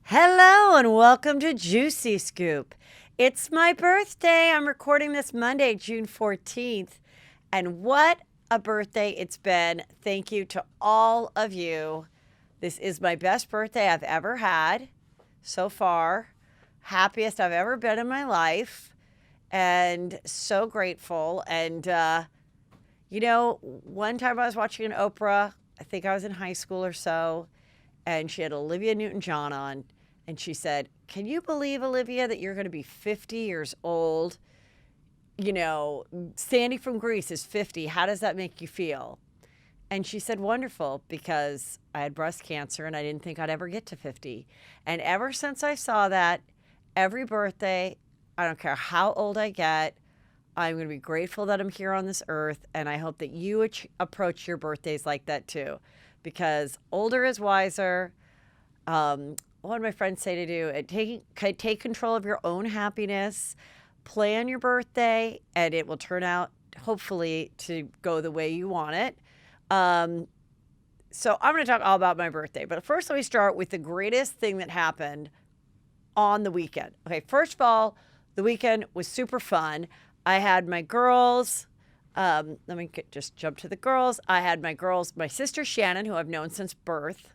Hello and welcome to Juicy Scoop. It's my birthday. I'm recording this Monday, June 14th. And what a birthday it's been. Thank you to all of you. This is my best birthday I've ever had so far. Happiest I've ever been in my life. And so grateful. And, one time I was watching an Oprah. I think I was in high school or so. And she had Olivia Newton-John on. And she said, "Can you believe, Olivia, that you're going to be 50 years old? Sandy from Greece is 50. How does that make you feel?" And she said, "Wonderful, because I had breast cancer and I didn't think I'd ever get to 50. And ever since I saw that, every birthday, I don't care how old I get, I'm going to be grateful that I'm here on this earth. And I hope that you approach your birthdays like that too, because older is wiser." What did my friends say to do? Take control of your own happiness, plan your birthday, and it will turn out, hopefully, to go the way you want it. So I'm going to talk all about my birthday. But first, let me start with the greatest thing that happened on the weekend. Okay, first of all, the weekend was super fun. I had my girls. Just jump to the girls. I had my girls, my sister Shannon, who I've known since birth.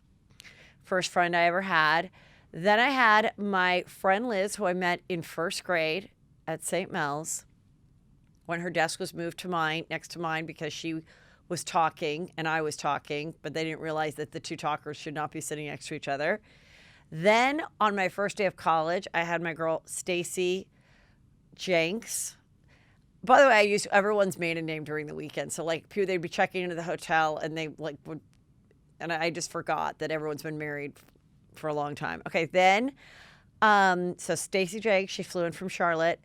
First friend I ever had. Then I had my friend Liz, who I met in first grade at St. Mel's when her desk was moved to mine, next to mine, because she was talking and I was talking, but they didn't realize that the two talkers should not be sitting next to each other. Then on my first day of college, I had my girl Stacy Jenks. By the way, I used everyone's maiden name during the weekend. So people, they'd be checking into the hotel and they would, and I just forgot that everyone's been married for a long time. Okay, then, so Stacy Jenks, she flew in from Charlotte.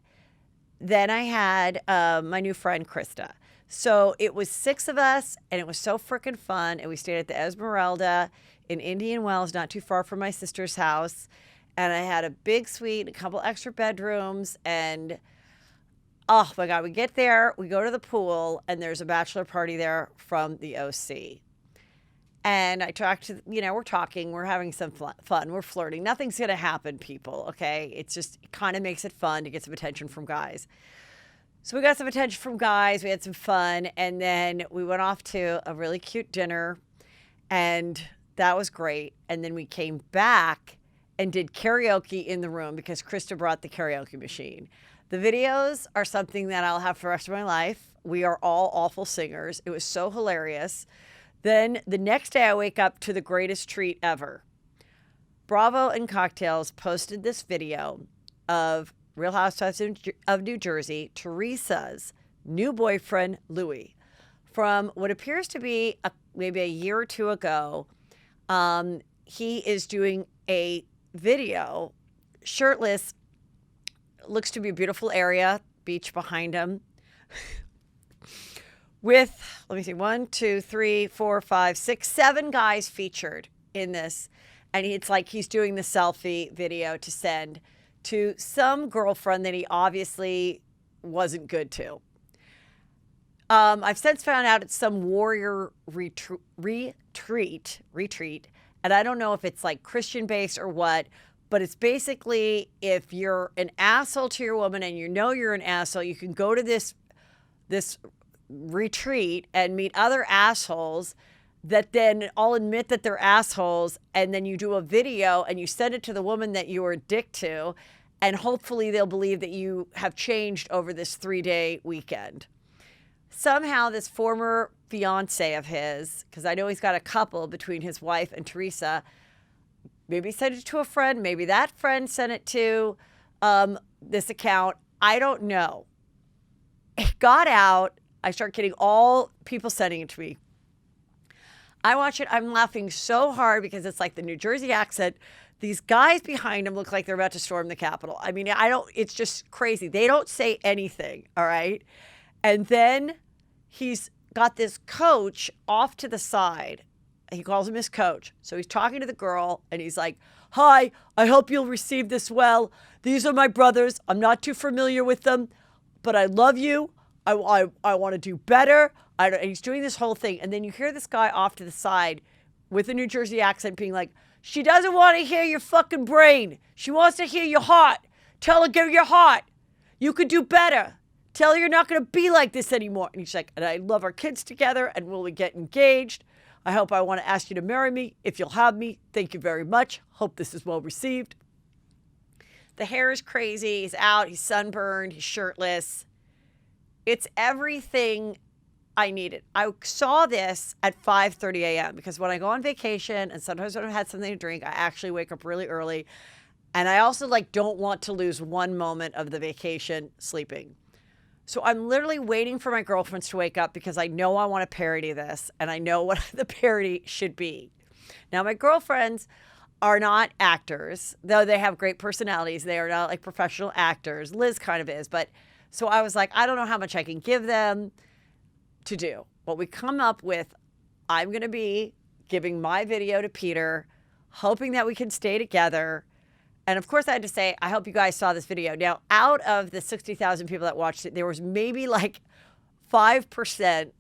Then I had my new friend Krista. So it was 6 of us, and it was so freaking fun. And we stayed at the Esmeralda in Indian Wells, not too far from my sister's house. And I had a big suite, a couple extra bedrooms, and oh my God, we get there, we go to the pool, and there's a bachelor party there from the OC. And I talked to, we're talking, we're having some fun, we're flirting. Nothing's going to happen, people, okay? It kind of makes it fun to get some attention from guys. So we got some attention from guys, we had some fun, and then we went off to a really cute dinner, and that was great. And then we came back and did karaoke in the room because Krista brought the karaoke machine. The videos are something that I'll have for the rest of my life. We are all awful singers. It was so hilarious. Then the next day I wake up to the greatest treat ever. Bravo and Cocktails posted this video of Real Housewives of New Jersey, Teresa's new boyfriend, Louis, from what appears to be maybe a year or two ago. He is doing a video, shirtless, looks to be a beautiful area, beach behind him. With, let me see, 1, 2, 3, 4, 5, 6, 7 guys featured in this. And it's like he's doing the selfie video to send to some girlfriend that he obviously wasn't good to. I've since found out it's some warrior retreat. And I don't know if it's like Christian based or what, but it's basically if you're an asshole to your woman and you know you're an asshole, you can go to this retreat and meet other assholes that then all admit that they're assholes, and then you do a video and you send it to the woman that you were a dick to, and hopefully they'll believe that you have changed over this 3-day weekend. Somehow this former fiance of his, because I know he's got a couple between his wife and Teresa, maybe sent it to a friend, maybe that friend sent it to this account, I don't know. It got out. I start getting all people sending it to me. I watch it. I'm laughing so hard because it's like the New Jersey accent. These guys behind him look like they're about to storm the Capitol. I mean, it's just crazy. They don't say anything, all right? And then he's got this coach off to the side. He calls him his coach. So he's talking to the girl and he's like, "Hi, I hope you'll receive this well. These are my brothers. I'm not too familiar with them, but I love you. I want to do better." And he's doing this whole thing. And then you hear this guy off to the side with a New Jersey accent being like, She doesn't want to hear your fucking brain. She wants to hear your heart. Tell her, give her your heart. You could do better. Tell her you're not going to be like this anymore. And he's like, and I love our kids together, and will we get engaged? I want to ask you to marry me. If you'll have me, thank you very much. Hope this is well received. The hair is crazy. He's out. He's sunburned. He's shirtless. It's everything I needed. I saw this at 5:30 a.m. because when I go on vacation and sometimes when I've had something to drink, I actually wake up really early. And I also don't want to lose one moment of the vacation sleeping. So I'm literally waiting for my girlfriends to wake up because I know I want to parody this and I know what the parody should be. Now, my girlfriends are not actors, though they have great personalities. They are not professional actors. Liz kind of is. But so I was like, I don't know how much I can give them to do. What we come up with, I'm going to be giving my video to Peter, hoping that we can stay together. And of course I had to say, I hope you guys saw this video. Now, out of the 60,000 people that watched it, there was maybe 5%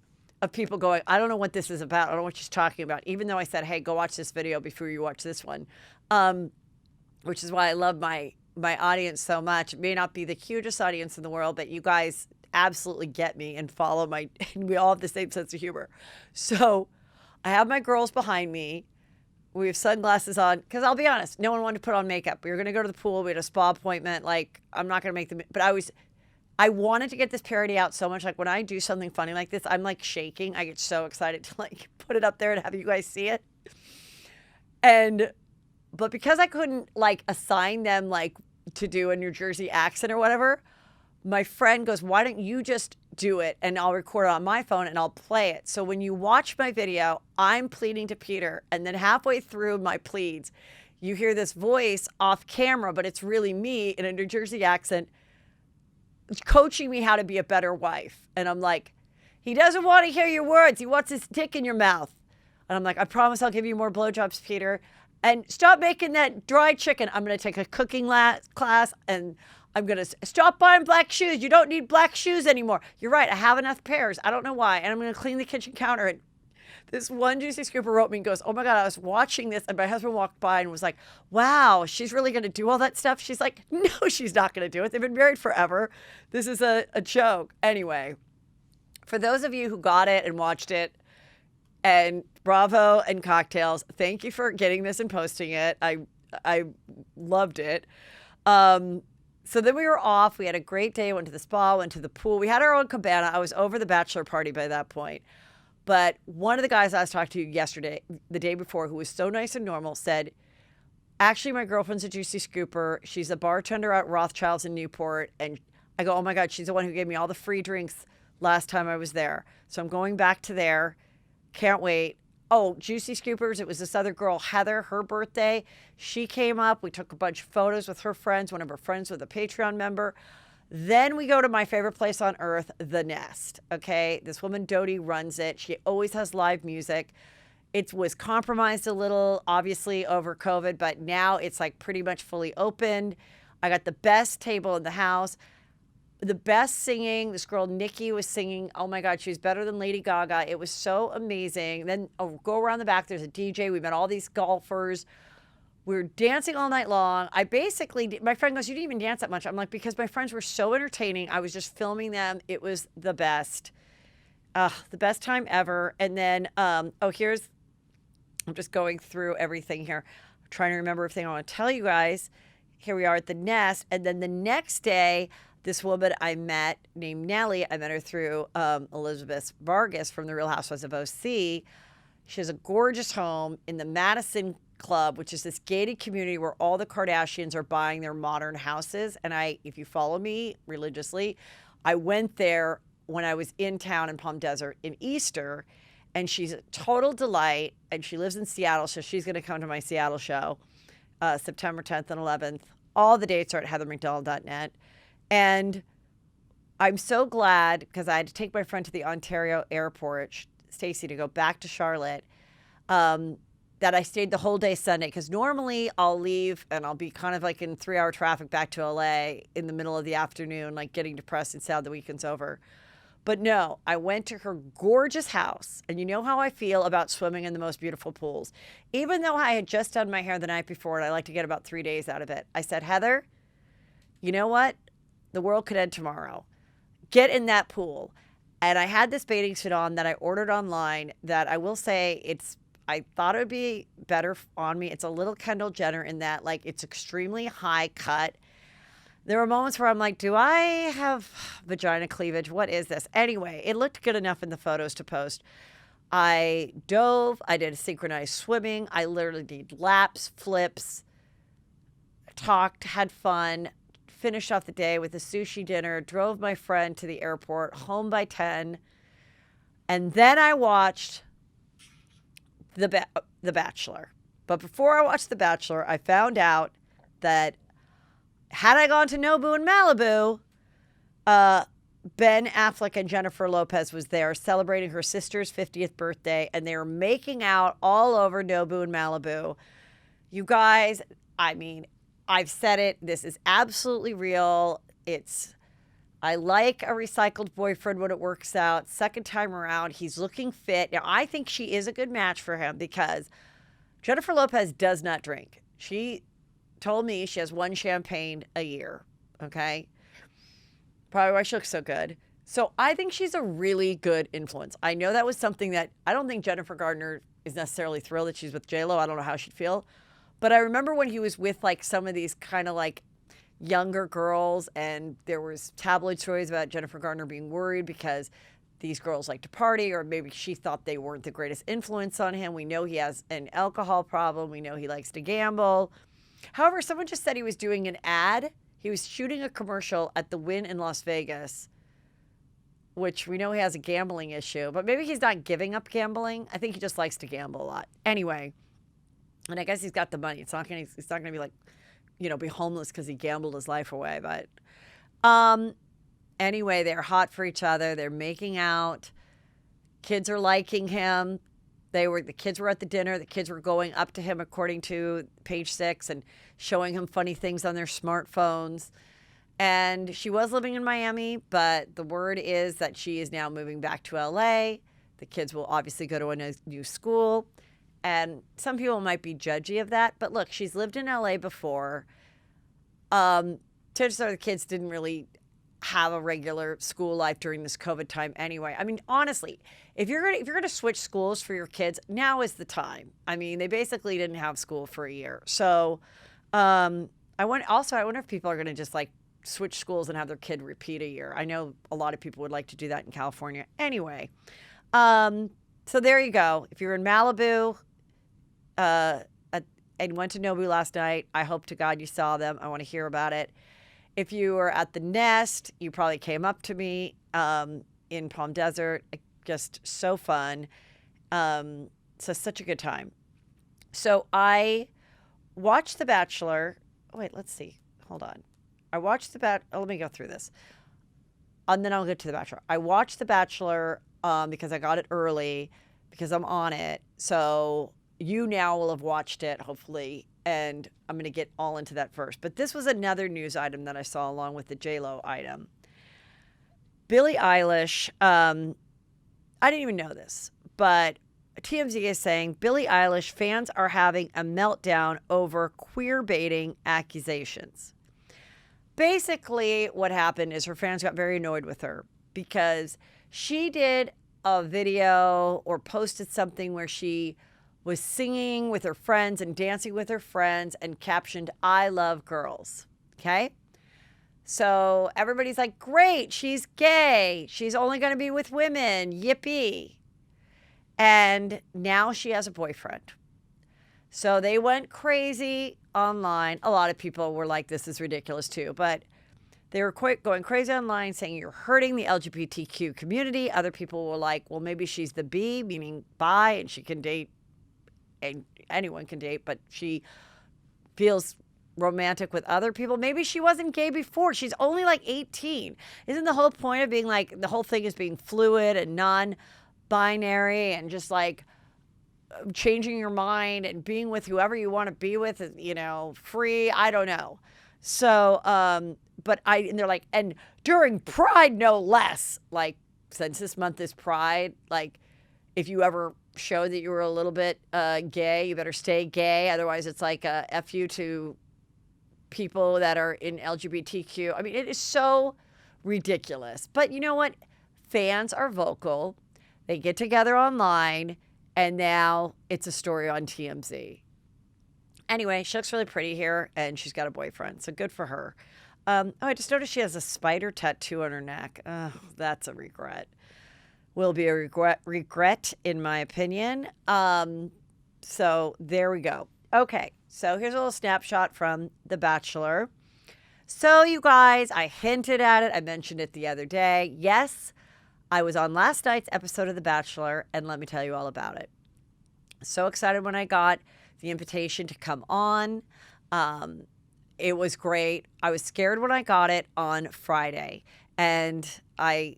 of people going, I don't know what this is about. I don't know what she's talking about. Even though I said, hey, go watch this video before you watch this one. Which is why I love my audience so much. It may not be the hugest audience in the world, but you guys absolutely get me and follow and we all have the same sense of humor. So I have my girls behind me. We have sunglasses on because I'll be honest, no one wanted to put on makeup. We were going to go to the pool. We had a spa appointment. I'm not going to make them, but I wanted to get this parody out so much. When I do something funny like this, I'm shaking. I get so excited to put it up there and have you guys see it. But because I couldn't assign them to do a New Jersey accent or whatever, my friend goes, why don't you just do it and I'll record it on my phone and I'll play it. So when you watch my video, I'm pleading to Peter. And then halfway through my pleads, you hear this voice off camera, but it's really me in a New Jersey accent coaching me how to be a better wife. And I'm like, he doesn't want to hear your words. He wants his dick in your mouth. And I'm like, I promise I'll give you more blowjobs, Peter. And stop making that dry chicken. I'm going to take a cooking class and I'm going to stop buying black shoes. You don't need black shoes anymore. You're right. I have enough pairs. I don't know why. And I'm going to clean the kitchen counter. And this one Juicy Scooper wrote me and goes, oh my God, I was watching this. And my husband walked by and was like, wow, she's really going to do all that stuff. She's like, no, she's not going to do it. They've been married forever. This is a joke. Anyway, for those of you who got it and watched it, and bravo and cocktails, thank you for getting this and posting it. I loved it. So then we were off. We had a great day. Went to the spa, went to the pool. We had our own cabana. I was over the bachelor party by that point. But one of the guys I was talking to yesterday, the day before, who was so nice and normal, said, actually, my girlfriend's a Juicy Scooper. She's a bartender at Rothschild's in Newport. And I go, oh my God, she's the one who gave me all the free drinks last time I was there. So I'm going back to there. Can't wait. Oh, Juicy Scoopers. It was this other girl, Heather, her birthday. She came up. We took a bunch of photos with her friends. One of her friends was a Patreon member. Then we go to my favorite place on earth, The Nest. Okay. This woman, Dodie, runs it. She always has live music. It was compromised a little, obviously, over COVID, but now it's pretty much fully opened. I got the best table in the house. The best singing. This girl, Nikki, was singing. Oh my God, she was better than Lady Gaga. It was so amazing. Then go around the back. There's a DJ. We met all these golfers. We were dancing all night long. My friend goes, you didn't even dance that much. I'm like, because my friends were so entertaining. I was just filming them. It was the best. The best time ever. And then, I'm just going through everything here. I'm trying to remember everything I want to tell you guys. Here we are at The Nest. And then the next day, this woman I met named Nellie, I met her through Elizabeth Vargas from The Real Housewives of OC. She has a gorgeous home in the Madison Club, which is this gated community where all the Kardashians are buying their modern houses. And if you follow me religiously, I went there when I was in town in Palm Desert in Easter. And she's a total delight. And she lives in Seattle, so she's going to come to my Seattle show September 10th and 11th. All the dates are at heathermcdonald.net. And I'm so glad because I had to take my friend to the Ontario airport, Stacy, to go back to Charlotte, that I stayed the whole day Sunday. Because normally I'll leave and I'll be kind of in 3-hour traffic back to LA in the middle of the afternoon, getting depressed and sad the weekend's over. But no, I went to her gorgeous house. And you know how I feel about swimming in the most beautiful pools. Even though I had just done my hair the night before and I like to get about 3 days out of it, I said, Heather, you know what? The world could end tomorrow. Get in that pool. And I had this bathing suit on that I ordered online that I will say I thought it would be better on me. It's a little Kendall Jenner in that, like, it's extremely high cut. There were moments where I'm like, do I have vagina cleavage? What is this? Anyway, it looked good enough in the photos to post. I dove. I did a synchronized swimming. I literally did laps, flips, talked, had fun, finished off the day with a sushi dinner, drove my friend to the airport, home by 10. And then I watched The Bachelor. But before I watched The Bachelor, I found out that had I gone to Nobu in Malibu, Ben Affleck and Jennifer Lopez was there celebrating her sister's 50th birthday, and they were making out all over Nobu in Malibu. You guys, I mean, I've said it. This is absolutely real. I like a recycled boyfriend when it works out. Second time around, he's looking fit. Now, I think she is a good match for him because Jennifer Lopez does not drink. She told me she has one champagne a year, okay? Probably why she looks so good. So I think she's a really good influence. I know that was something that I don't think Jennifer Gardner is necessarily thrilled that she's with JLo. I don't know how she'd feel. But I remember when he was with like some of these kind of like younger girls and there was tabloid stories about Jennifer Gardner being worried because these girls like to party, or maybe she thought they weren't the greatest influence on him. We know he has an alcohol problem. We know he likes to gamble. However, someone just said he was doing an ad. He was shooting a commercial at the Wynn in Las Vegas, which we know he has a gambling issue, but maybe he's not giving up gambling. I think he just likes to gamble a lot. Anyway, and I guess he's got the money. It's not gonna be like, be homeless because he gambled his life away. But anyway, they're hot for each other. They're making out. Kids are liking him. The kids were at the dinner. The kids were going up to him, according to Page Six, and showing him funny things on their smartphones. And she was living in Miami, but the word is that she is now moving back to LA. The kids will obviously go to a new school. And some people might be judgy of that. But look, she's lived in LA before. Chances are the kids didn't really have a regular school life during this COVID time anyway. I mean, honestly, if you're gonna switch schools for your kids, now is the time. I mean, they basically didn't have school for a year. So I wonder if people are gonna just like switch schools and have their kid repeat a year. I know a lot of people would like to do that in California. Anyway, so there you go. If you're in Malibu, and went to Nobu last night, I hope to God you saw them. I want to hear about it. If you were at the Nest, you probably came up to me in Palm Desert. Just so fun. So such a good time. So I watched The Bachelor. Oh, wait, let's see. Hold on. I watched let me go through this. And then I'll get to The Bachelor. I watched The Bachelor because I got it early because I'm on it. So you now will have watched it, hopefully. And I'm going to get all into that first. But this was another news item that I saw along with the JLo item. Billie Eilish, I didn't even know this, but TMZ is saying Billie Eilish fans are having a meltdown over queer baiting accusations. Basically, what happened is her fans got very annoyed with her because she did a video or posted something where she was singing with her friends and dancing with her friends and captioned, "I love girls." Okay? So everybody's like, great, she's gay. She's only going to be with women. Yippee. And now she has a boyfriend. So they went crazy online. A lot of people were like, this is ridiculous too. But they were going crazy online saying you're hurting the LGBTQ community. Other people were like, well, maybe she's the B, meaning bi, and she can date, and anyone can date, but she feels romantic with other people. Maybe she wasn't gay before. She's only like 18. Isn't the whole point of being like, the whole thing is being fluid and non-binary and just like changing your mind and being with whoever you want to be with, free? I don't know. So, and they're like, and during Pride, no less, like since this month is Pride, like if you ever show that you were a little bit gay, you better stay gay. Otherwise, it's like a F you to people that are in LGBTQ. I mean, it is so ridiculous. But you know what? Fans are vocal. They get together online, and now it's a story on TMZ. Anyway, she looks really pretty here, and she's got a boyfriend, so good for her. I just noticed she has a spider tattoo on her neck. Oh, that's a regret. Will be a regret in my opinion. So there we go. Okay, so here's a little snapshot from The Bachelor. So you guys, I hinted at it. I mentioned it the other day. Yes, I was on last night's episode of The Bachelor, and let me tell you all about it. So excited when I got the invitation to come on. It was great. I was scared when I got it on Friday, and I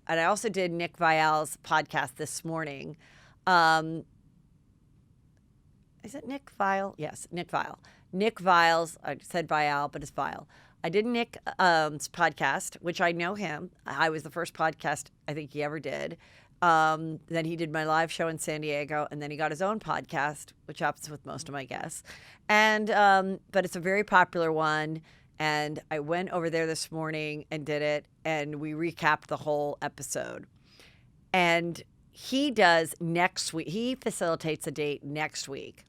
also did Nick Vial's podcast this morning. Is it Nick Vial? Yes, Nick Vial. Nick Vial's, I said Vial, but it's Vial. I did Nick's podcast, which I know him. I was the first podcast I think he ever did. Then he did my live show in San Diego, and then he got his own podcast, which happens with most of my guests. And but it's a very popular one. And I went over there this morning and did it, and we recapped the whole episode. And he does next week. He facilitates a date next week.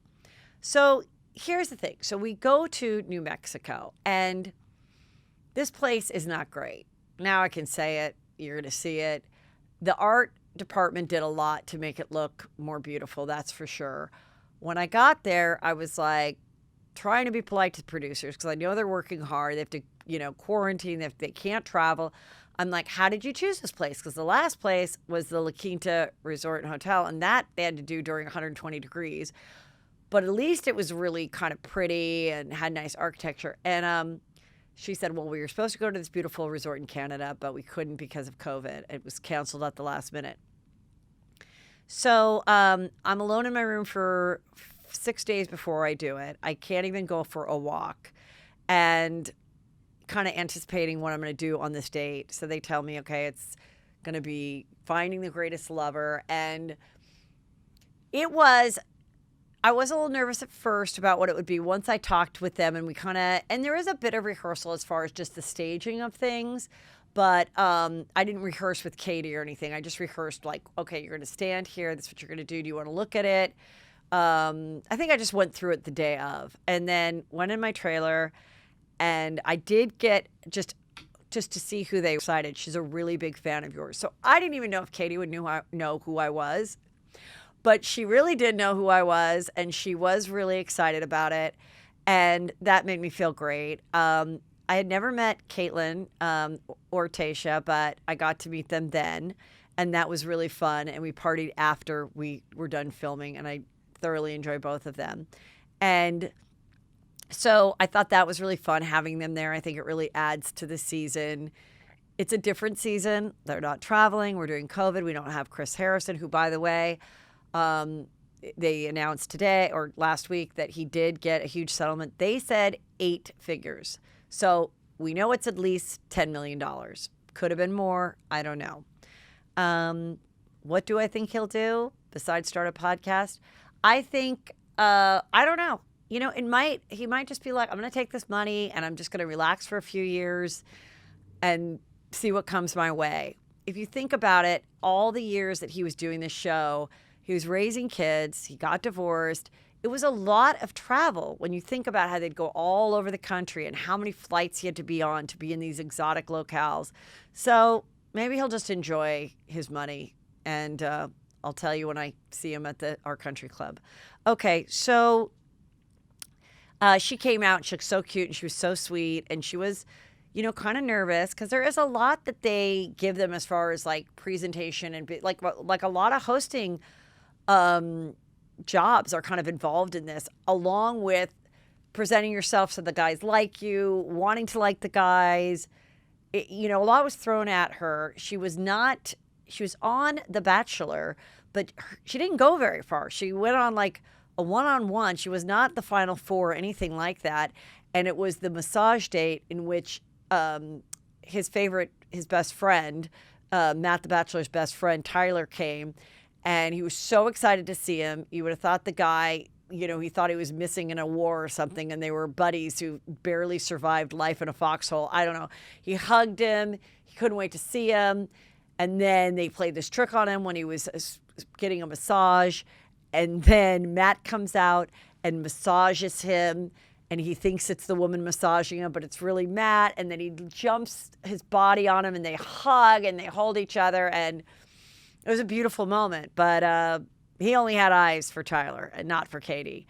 So here's the thing. So we go to New Mexico, and this place is not great. Now I can say it. You're going to see it. The art department did a lot to make it look more beautiful, that's for sure. When I got there, I was like trying to be polite to the producers because I know they're working hard. They have to, quarantine. They can't travel. I'm like, how did you choose this place? Because the last place was the La Quinta Resort and Hotel, and that they had to do during 120 degrees. But at least it was really kind of pretty and had nice architecture. And she said, well, we were supposed to go to this beautiful resort in Canada, but we couldn't because of COVID. It was canceled at the last minute. So I'm alone in my room for 6 days before I do it. I can't even go for a walk, and kind of anticipating what I'm going to do on this date. So they tell me, okay, it's going to be finding the greatest lover. And I was a little nervous at first about what it would be once I talked with them, and and there is a bit of rehearsal as far as just the staging of things. But I didn't rehearse with Katie or anything. I just rehearsed like, okay, you're going to stand here. This is what you're going to do. Do you want to look at it? I think I just went through it the day of, and then went in my trailer, and I did get just to see who they decided. She's a really big fan of yours. So I didn't even know if Katie would know who I was, but she really did know who I was, and she was really excited about it, and that made me feel great. I had never met Caitlin or Tayshia, but I got to meet them then, and that was really fun, and we partied after we were done filming, and I thoroughly enjoyed both of them. And so I thought that was really fun having them there. I think it really adds to the season. It's a different season. They're not traveling. We're doing COVID. We don't have Chris Harrison, who, by the way, they announced today or last week that he did get a huge settlement. They said 8 figures. So we know it's at least $10 million. Could have been more. I don't know. What do I think he'll do besides start a podcast? I think, I don't know. He might just be like, I'm going to take this money and I'm just going to relax for a few years and see what comes my way. If you think about it, all the years that he was doing this show, he was raising kids, he got divorced. It was a lot of travel when you think about how they'd go all over the country and how many flights he had to be on to be in these exotic locales. So maybe he'll just enjoy his money, and I'll tell you when I see him at our country club. Okay, so she came out and she looked so cute and she was so sweet, and she was, kind of nervous because there is a lot that they give them as far as like presentation and like a lot of hosting jobs are kind of involved in this, along with presenting yourself so the guys like you, wanting to like the guys. A lot was thrown at her. She was on The Bachelor, but she didn't go very far. She went on like a one-on-one. She was not the final four or anything like that. And it was the massage date in which his best friend Matt the Bachelor's best friend, Tyler, came, and he was so excited to see him. You would have thought the guy, he thought he was missing in a war or something, and they were buddies who barely survived life in a foxhole. I don't know. He hugged him. He couldn't wait to see him. And then they played this trick on him when he was getting a massage. And then Matt comes out and massages him, and he thinks it's the woman massaging him, but it's really Matt. And then he jumps his body on him, and they hug and they hold each other. And it was a beautiful moment. But he only had eyes for Tyler and not for Katie.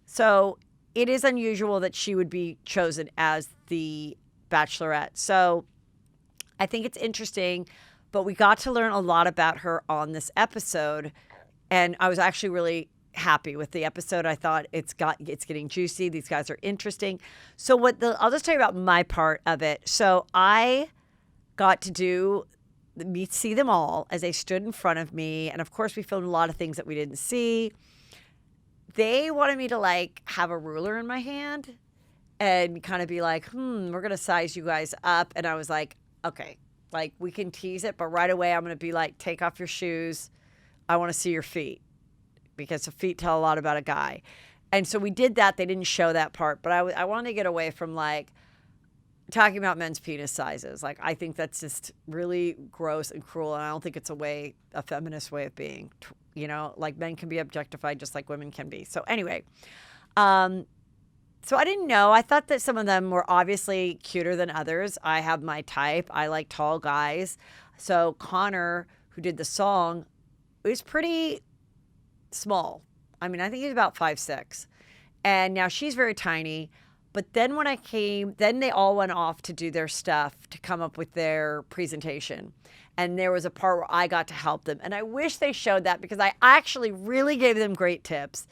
So it is unusual that she would be chosen as the Bachelorette. So I think it's interesting, but we got to learn a lot about her on this episode. And I was actually really happy with the episode. I thought it's getting juicy. These guys are interesting. So I'll just tell you about my part of it. So I got to see them all as they stood in front of me. And of course we filmed a lot of things that we didn't see. They wanted me to have a ruler in my hand and kind of be like, we're going to size you guys up. And I was like, okay, we can tease it, but right away I'm going to be like, take off your shoes. I want to see your feet, because the feet tell a lot about a guy. And so we did that. They didn't show that part, but I wanted to get away from talking about men's penis sizes. I think that's just really gross and cruel. And I don't think it's a feminist way of being, men can be objectified just like women can be. So anyway, so I didn't know. I thought that some of them were obviously cuter than others. I have my type. I like tall guys. So Connor, who did the song, was pretty small. I mean, I think he's about 5'6". And now she's very tiny. But then when then they all went off to do their stuff to come up with their presentation. And there was a part where I got to help them. And I wish they showed that, because I actually really gave them great tips.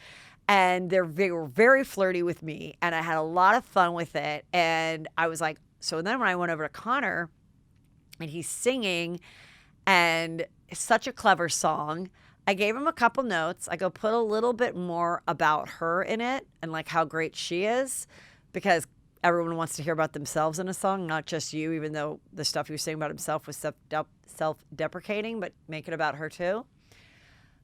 And they were very flirty with me. And I had a lot of fun with it. And I was like, so then when I went over to Connor and he's singing, and it's such a clever song, I gave him a couple notes. I go, put a little bit more about her in it and how great she is, because everyone wants to hear about themselves in a song, not just you, even though the stuff he was saying about himself was self-deprecating, but make it about her too.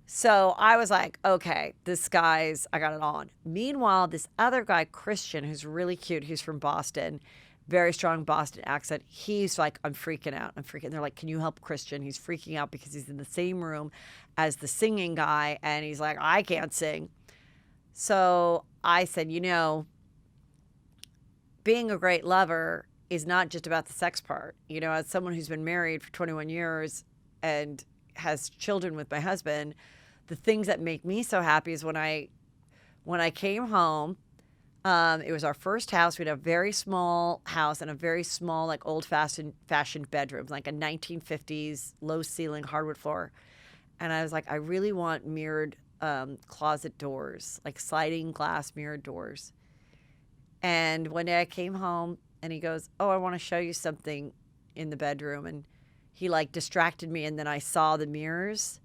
So I was like, okay, I got it on. Meanwhile, this other guy, Christian, who's really cute, he's from Boston, very strong Boston accent. He's like, I'm freaking out. They're like, can you help Christian? He's freaking out because he's in the same room as the singing guy. And he's like, I can't sing. So I said, being a great lover is not just about the sex part. As someone who's been married for 21 years and has children with my husband, the things that make me so happy is when I came home. It was our first house. We had a very small house and a very small, old-fashioned bedroom, like a 1950s low-ceiling hardwood floor. And I was like, I really want mirrored closet doors, sliding glass mirrored doors. And one day I came home and he goes, oh, I want to show you something in the bedroom. And he distracted me, and then I saw the mirrors.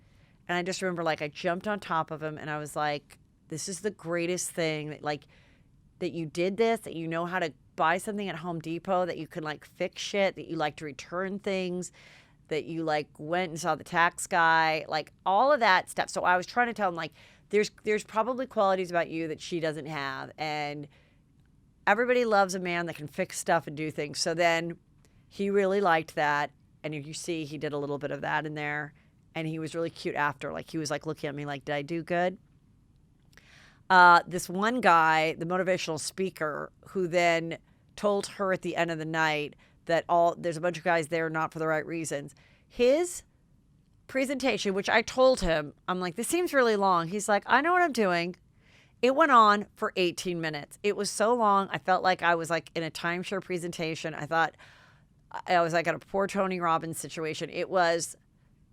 And I just remember I jumped on top of him and I was like, this is the greatest thing that you did this, that you know how to buy something at Home Depot, that you can fix shit, that you like to return things, that you went and saw the tax guy, all of that stuff. So I was trying to tell him there's probably qualities about you that she doesn't have. And everybody loves a man that can fix stuff and do things. So then he really liked that. And if you see, he did a little bit of that in there. And he was really cute after. He was looking at me did I do good? This one guy, the motivational speaker, who then told her at the end of the night that there's a bunch of guys there not for the right reasons. His presentation, which I told him, I'm like, this seems really long. He's like, I know what I'm doing. It went on for 18 minutes. It was so long. I felt like I was in a timeshare presentation. I thought I was at a poor Tony Robbins situation. It was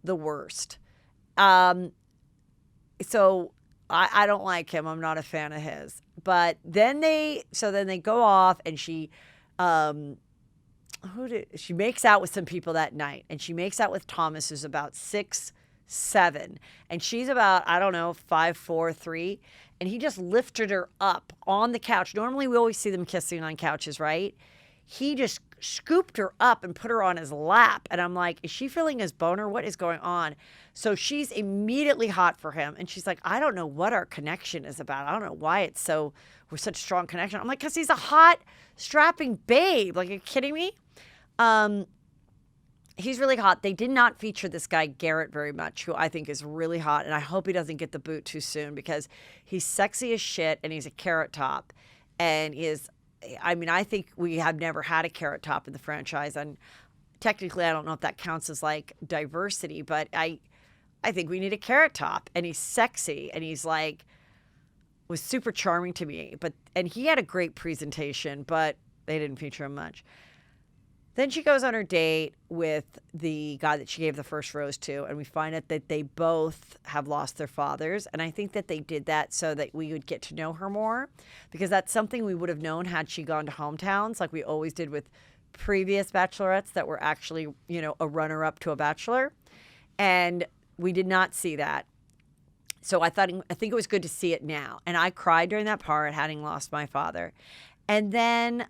the worst. So I don't like him. I'm not a fan of his. But then they go off, and she she makes out with some people that night, and she makes out with Thomas, who's about 6'7", and she's about, I don't know, 5'4", 3, and he just lifted her up on the couch. Normally we always see them kissing on couches, right? He just scooped her up and put her on his lap. And I'm like, is she feeling his boner? What is going on? So she's immediately hot for him. And she's like, I don't know what our connection is about. I don't know why we're such a strong connection. I'm like, because he's a hot, strapping babe. Like, are you kidding me? He's really hot. They did not feature this guy, Garrett, very much, who I think is really hot. And I hope he doesn't get the boot too soon because he's sexy as shit and he's a carrot top. And I think we have never had a carrot top in the franchise. And technically, I don't know if that counts as like diversity, but I think we need a carrot top. And he's sexy and he's like, was super charming to me. And he had a great presentation, but they didn't feature him much. Then she goes on her date with the guy that she gave the first rose to, and we find out that they both have lost their fathers. And I think that they did that so that we would get to know her more, because that's something we would have known had she gone to hometowns like we always did with previous bachelorettes that were actually, a runner-up to a bachelor. And we did not see that. So I think it was good to see it now. And I cried during that part, having lost my father. And then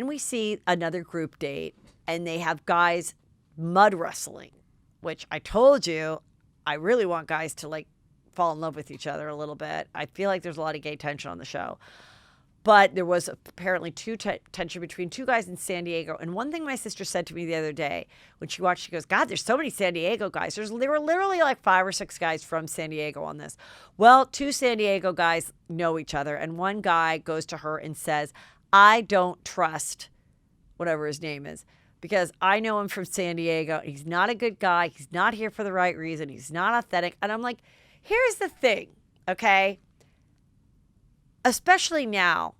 we see another group date, and they have guys mud wrestling, which I told you I really want guys to like fall in love with each other a little bit. I feel like there's a lot of gay tension on the show. But there was apparently tension between two guys in San Diego. And one thing my sister said to me the other day when she watched, she goes, God, there's so many San Diego guys. There were literally like 5 or 6 guys from San Diego on this. Well, 2 San Diego guys know each other. And one guy goes to her and says, I don't trust whatever his name is because I know him from San Diego. He's not a good guy. He's not here for the right reason. He's not authentic. And I'm like, here's the thing, okay? Especially now.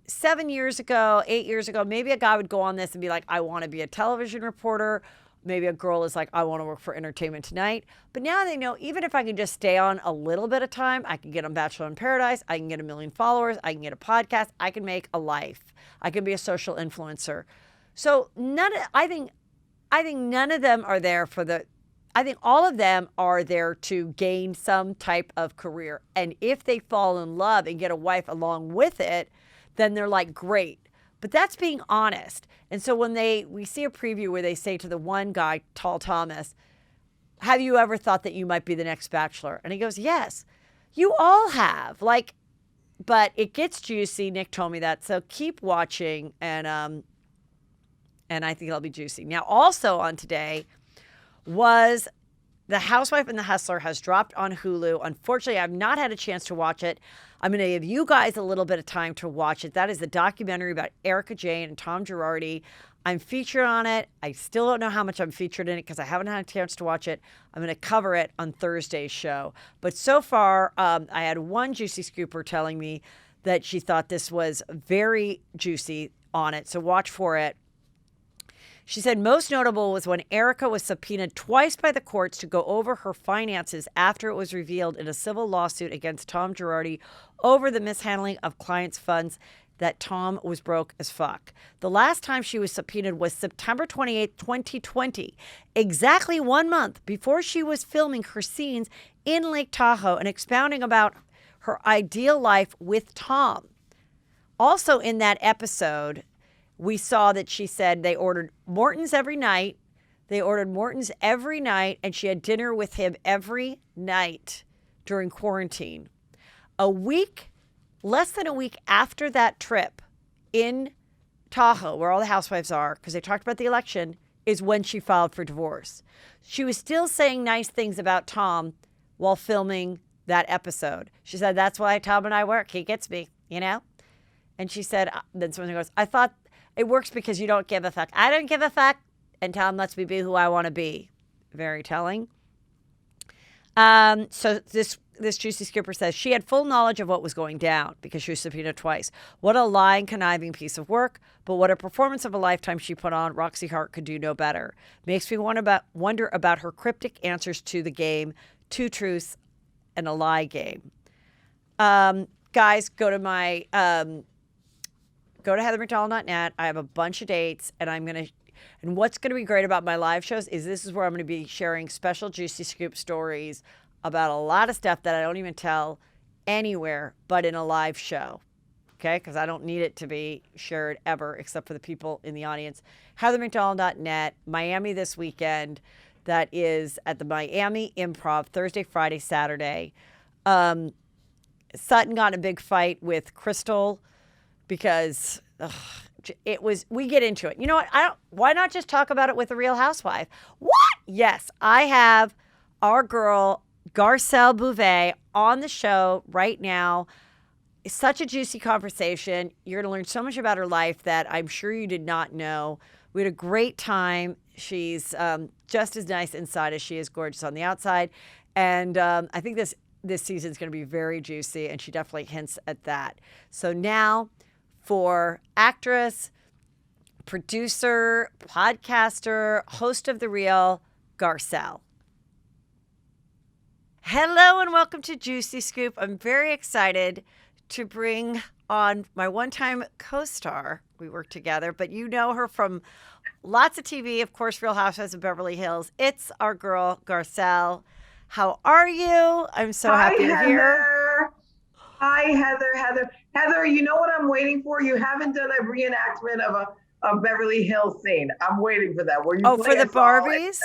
7 years ago, 8 years ago, maybe a guy would go on this and be like, I want to be a television reporter. Maybe a girl is like, I want to work for Entertainment Tonight. But now they know even if I can just stay on a little bit of time, I can get on Bachelor in Paradise. I can get 1 million followers. I can get a podcast. I can make a life. I can be a social influencer. So I think none of them are there I think all of them are there to gain some type of career. And if they fall in love and get a wife along with it, then they're like, great. But that's being honest. And so when we see a preview where they say to the one guy, Tall Thomas, have you ever thought that you might be the next Bachelor? And he goes, yes, you all have. But it gets juicy. Nick told me that. So keep watching. And I think it'll be juicy. Now, also on today was The Housewife and the Hustler has dropped on Hulu. Unfortunately, I've not had a chance to watch it. I'm going to give you guys a little bit of time to watch it. That is the documentary about Erika Jayne and Tom Girardi. I'm featured on it. I still don't know how much I'm featured in it because I haven't had a chance to watch it. I'm going to cover it on Thursday's show. But so far, I had one juicy scooper telling me that she thought this was very juicy on it. So watch for it. She said most notable was when Erika was subpoenaed twice by the courts to go over her finances after it was revealed in a civil lawsuit against Tom Girardi over the mishandling of clients' funds that Tom was broke as fuck. The last time she was subpoenaed was September 28, 2020, exactly 1 month before she was filming her scenes in Lake Tahoe and expounding about her ideal life with Tom. Also in that episode, we saw that she said they ordered Morton's every night. And she had dinner with him every night during quarantine. Less than a week after that trip in Tahoe, where all the housewives are, because they talked about the election, is when she filed for divorce. She was still saying nice things about Tom while filming that episode. She said, that's why Tom and I work. He gets me, And she said, then someone goes, I thought it works because you don't give a fuck. I don't give a fuck. And Tom lets me be who I want to be. Very telling. So this juicy skipper says she had full knowledge of what was going down because she was subpoenaed twice. What a lying, conniving piece of work, but what a performance of a lifetime she put on. Roxy Hart could do no better. Makes me wonder about her cryptic answers to the game, 2 truths and a lie game. Guys, go to heathermcdonald.net. I have a bunch of dates, and what's going to be great about my live shows is this is where I'm going to be sharing special juicy scoop stories about a lot of stuff that I don't even tell anywhere but in a live show. okay? Because I don't need it to be shared ever, except for the people in the audience. HeatherMcDonald.net, Miami this weekend. That is at the Miami Improv, Thursday, Friday, Saturday. Sutton got in a big fight with Crystal because we get into it. You know what? Why not just talk about it with a Real Housewife? What? Yes, I have our girl, Garcelle Beauvais, on the show right now. It's such a juicy conversation. You're going to learn so much about her life that I'm sure you did not know. We had a great time. She's just as nice inside as she is gorgeous on the outside. And I think this season is going to be very juicy, and she definitely hints at that. So now for actress, producer, podcaster, host of The Real, Garcelle. Hello and welcome to Juicy Scoop. I'm very excited to bring on my one-time co-star. We work together, but you know her from lots of TV, of course, Real Housewives of Beverly Hills. It's our girl, Garcelle. How are you? I'm so happy you're here. Hi, Heather. Heather, you know what I'm waiting for? You haven't done a reenactment of a Beverly Hills scene. I'm waiting for that. For the Barbies?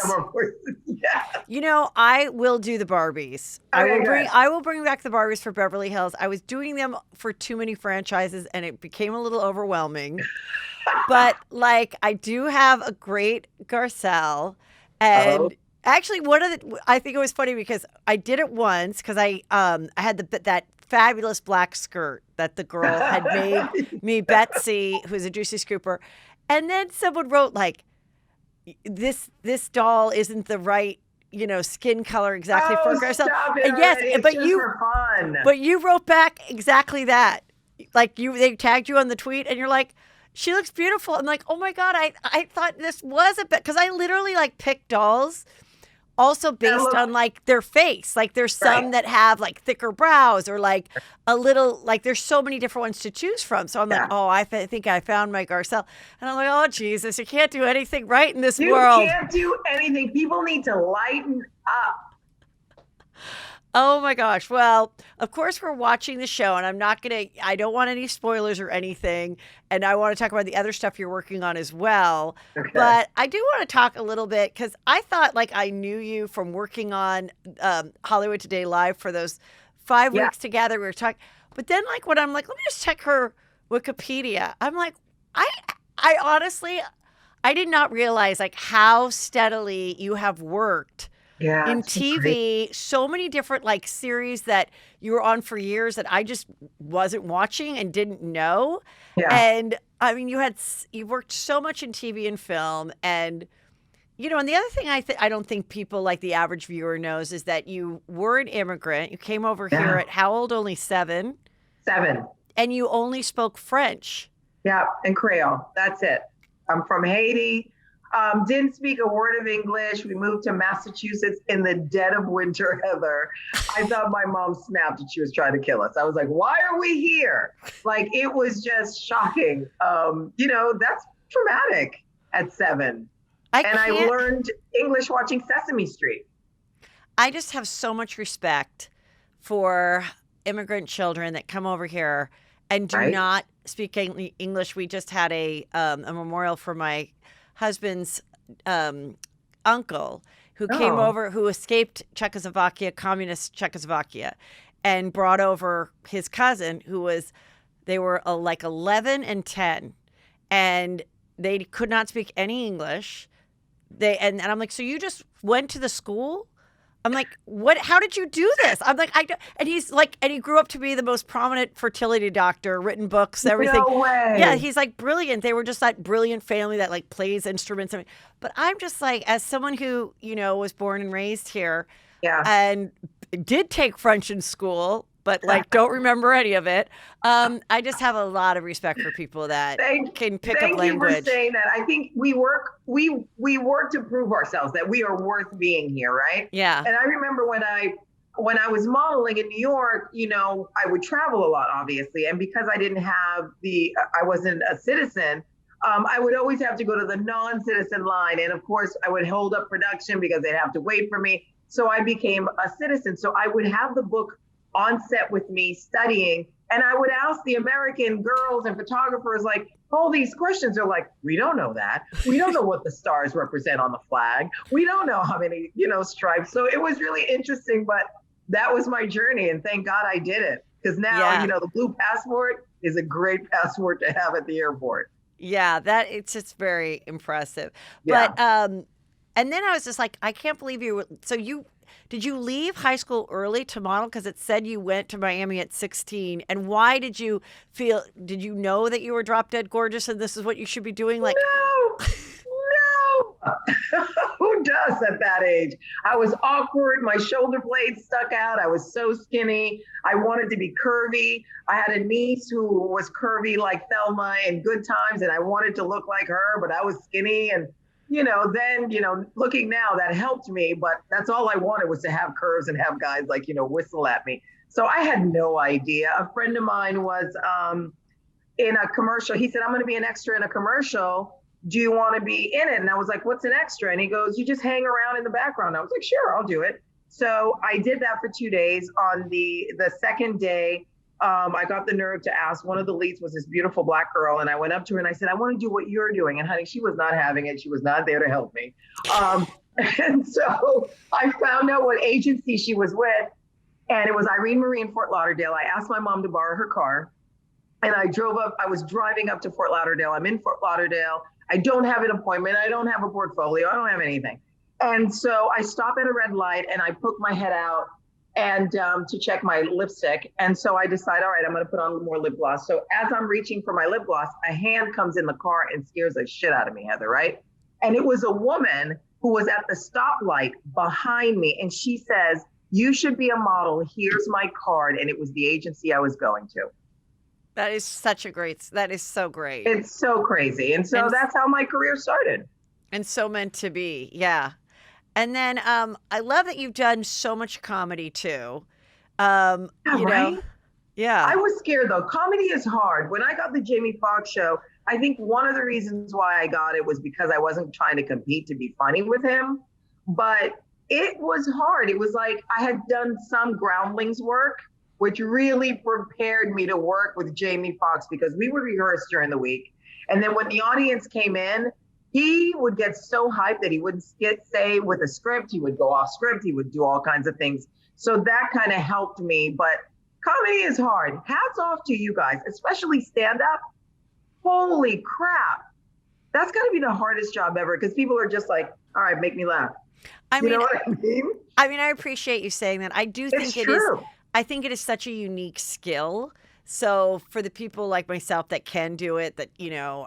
Yeah. You know, I will do the Barbies. Okay, I will bring back the Barbies for Beverly Hills. I was doing them for too many franchises, and it became a little overwhelming. But I do have a great Garcelle, and actually, I think it was funny because I did it once because I had that fabulous black skirt that the girl had made me, Betsy, who's a Juicy Scooper, and then someone wrote this doll isn't the right skin color exactly for Garcelle. Stop it and yes, already. but you wrote back exactly that. They tagged you on the tweet, and you're like, she looks beautiful. I'm like, oh my God, I thought this was a bit, because I literally picked dolls also based on their face. There's some that have thicker brows or a little, there's so many different ones to choose from. So I'm like, oh, I think I found my Garcelle. And I'm like, oh, Jesus, you can't do anything right in this world. You can't do anything. People need to lighten up. Oh my gosh. Well, of course we're watching the show, and I don't want any spoilers or anything. And I want to talk about the other stuff you're working on as well. Okay. But I do want to talk a little bit, because I thought I knew you from working on Hollywood Today Live for those 5 weeks together. We were talking, but then when I'm let me just check her Wikipedia. I'm like, I honestly, I did not realize how steadily you have worked in TV, great. So many different series that you were on for years that I just wasn't watching and didn't know. Yeah. And I mean, you worked so much in TV and film, and and the other thing I don't think people the average viewer knows is that you were an immigrant. You came over here at how old? Only 7. 7. And you only spoke French. Yeah, and Creole. That's it. I'm from Haiti. Didn't speak a word of English. We moved to Massachusetts in the dead of winter, Heather. I thought my mom snapped and she was trying to kill us. I was like, why are we here? It was just shocking. That's traumatic at 7. I learned English watching Sesame Street. I just have so much respect for immigrant children that come over here and do not speak English. We just had a memorial for my husband's uncle who came over, who escaped Czechoslovakia, communist Czechoslovakia, and brought over his cousin they were 11 and 10, and they could not speak any English. And I'm like, so you just went to the school? I'm like, what? How did you do this? I'm like, and he's and he grew up to be the most prominent fertility doctor, written books, everything. No way. Yeah, he's brilliant. They were just that brilliant family that plays instruments. But I'm just as someone who was born and raised here, and did take French in school, but don't remember any of it. I just have a lot of respect for people that can pick up language. Thank you for saying that. I think we work to prove ourselves that we are worth being here, right? Yeah. And I remember when I was modeling in New York, I would travel a lot, obviously, and because I wasn't a citizen. I would always have to go to the non-citizen line, and of course, I would hold up production because they'd have to wait for me. So I became a citizen. So I would have the book on set with me studying, And I would ask the American girls and photographers, like, all these questions. They're like, we don't know that. We don't know what the stars represent on the flag. We don't know how many, stripes. So it was really interesting, but that was my journey. And thank God I did it. Because now, the blue passport is a great passport to have at the airport. Yeah, it's just very impressive. Yeah. But, and then I was just like, I can't believe did you leave high school early to model? Because it said you went to Miami at 16. And why did you know that you were drop dead gorgeous and this is what you should be doing? Like, no. Who does at that age? I was awkward. My shoulder blades stuck out. I was so skinny. I wanted to be curvy. I had a niece who was curvy like Thelma in Good Times, and I wanted to look like her, but I was skinny. And looking now, that helped me, but that's all I wanted was to have curves and have guys whistle at me. So I had no idea. A friend of mine was in a commercial. He said, I'm going to be an extra in a commercial. Do you want to be in it? And I was like, what's an extra? And he goes, you just hang around in the background. I was like, sure, I'll do it. So I did that for 2 days. On the second day, I got the nerve to ask. One of the leads was this beautiful Black girl. And I went up to her and I said, I want to do what you're doing. And honey, she was not having it. She was not there to help me. And so I found out what agency she was with. And it was Irene Marie in Fort Lauderdale. I asked my mom to borrow her car. And I drove up. I was driving up to Fort Lauderdale. I'm in Fort Lauderdale. I don't have an appointment. I don't have a portfolio. I don't have anything. And so I stop at a red light and I poke my head out and to check my lipstick. And so I decide, all right, I'm going to put on more lip gloss. So as I'm reaching for my lip gloss, a hand comes in the car and scares the shit out of me, Heather, right? And it was a woman who was at the stoplight behind me. And she says, you should be a model. Here's my card. And it was the agency I was going to. That is so great. It's so crazy. And so that's how my career started. And so meant to be. Yeah. And then I love that you've done so much comedy too. Right? Yeah. I was scared though. Comedy is hard. When I got the Jamie Foxx show, I think one of the reasons why I got it was because I wasn't trying to compete to be funny with him. But it was hard. It was like I had done some groundlings work, which really prepared me to work with Jamie Foxx because we would rehearse during the week. And then when the audience came in, he would get so hyped that he wouldn't say with a script. He would go off script. He would do all kinds of things. So that kind of helped me. But comedy is hard. Hats off to you guys, especially stand up. Holy crap. That's got to be the hardest job ever because people are just like, all right, make me laugh. You know what I mean? I mean, I appreciate you saying that. I do think it's true. I think it is such a unique skill. So for the people like myself that can do it, that,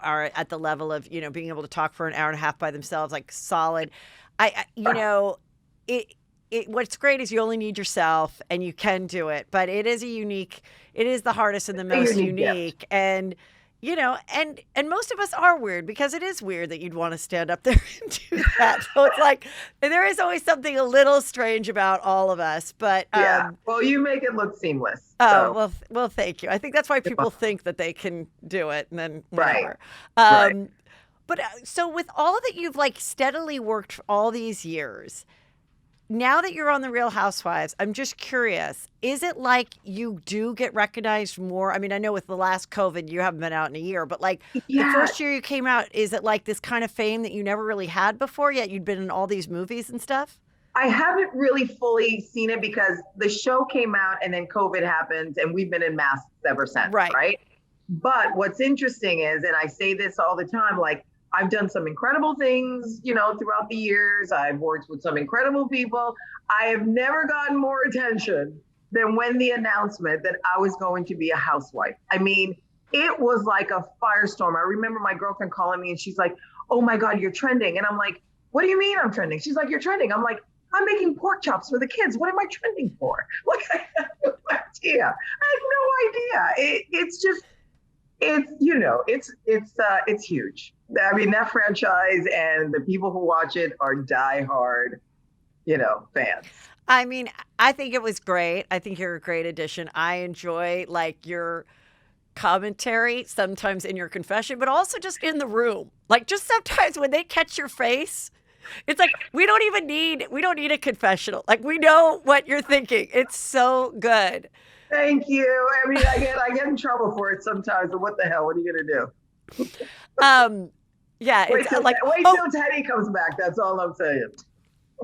are at the level of, being able to talk for an hour and a half by themselves, like solid, what's great is you only need yourself and you can do it, but it is the hardest and the most unique. And, and most of us are weird because it is weird that you'd want to stand up there and do that. So it's like, there is always something a little strange about all of us, but well, you make it look seamless. Oh, well, thank you. I think that's why people think that they can do it and then whatever. Right. But so with all that you've steadily worked for all these years, now that you're on the Real Housewives, I'm just curious, is it like you do get recognized more? I mean, I know with the last COVID, you haven't been out in a year, but the first year you came out, is it like this kind of fame that you never really had before, yet you'd been in all these movies and stuff? I haven't really fully seen it because the show came out and then COVID happened and we've been in masks ever since, right? But what's interesting is, and I say this all the time, I've done some incredible things, throughout the years. I've worked with some incredible people. I have never gotten more attention than when the announcement that I was going to be a housewife. I mean, it was like a firestorm. I remember my girlfriend calling me and she's like, oh my God, you're trending. And I'm like, what do you mean I'm trending? She's like, you're trending. I'm like, I'm making pork chops for the kids. What am I trending for? I have no idea. I have no idea. It's huge. I mean, that franchise and the people who watch it are diehard, fans. I mean, I think it was great. I think you're a great addition. I enjoy your commentary sometimes in your confession, but also just in the room. Just sometimes when they catch your face, it's like, we don't need a confessional. We know what you're thinking. It's so good. Thank you. I mean, I get in trouble for it sometimes, but what the hell? What are you gonna do? Um, yeah, it's like, Wait oh, till Teddy comes back. That's all I'm saying.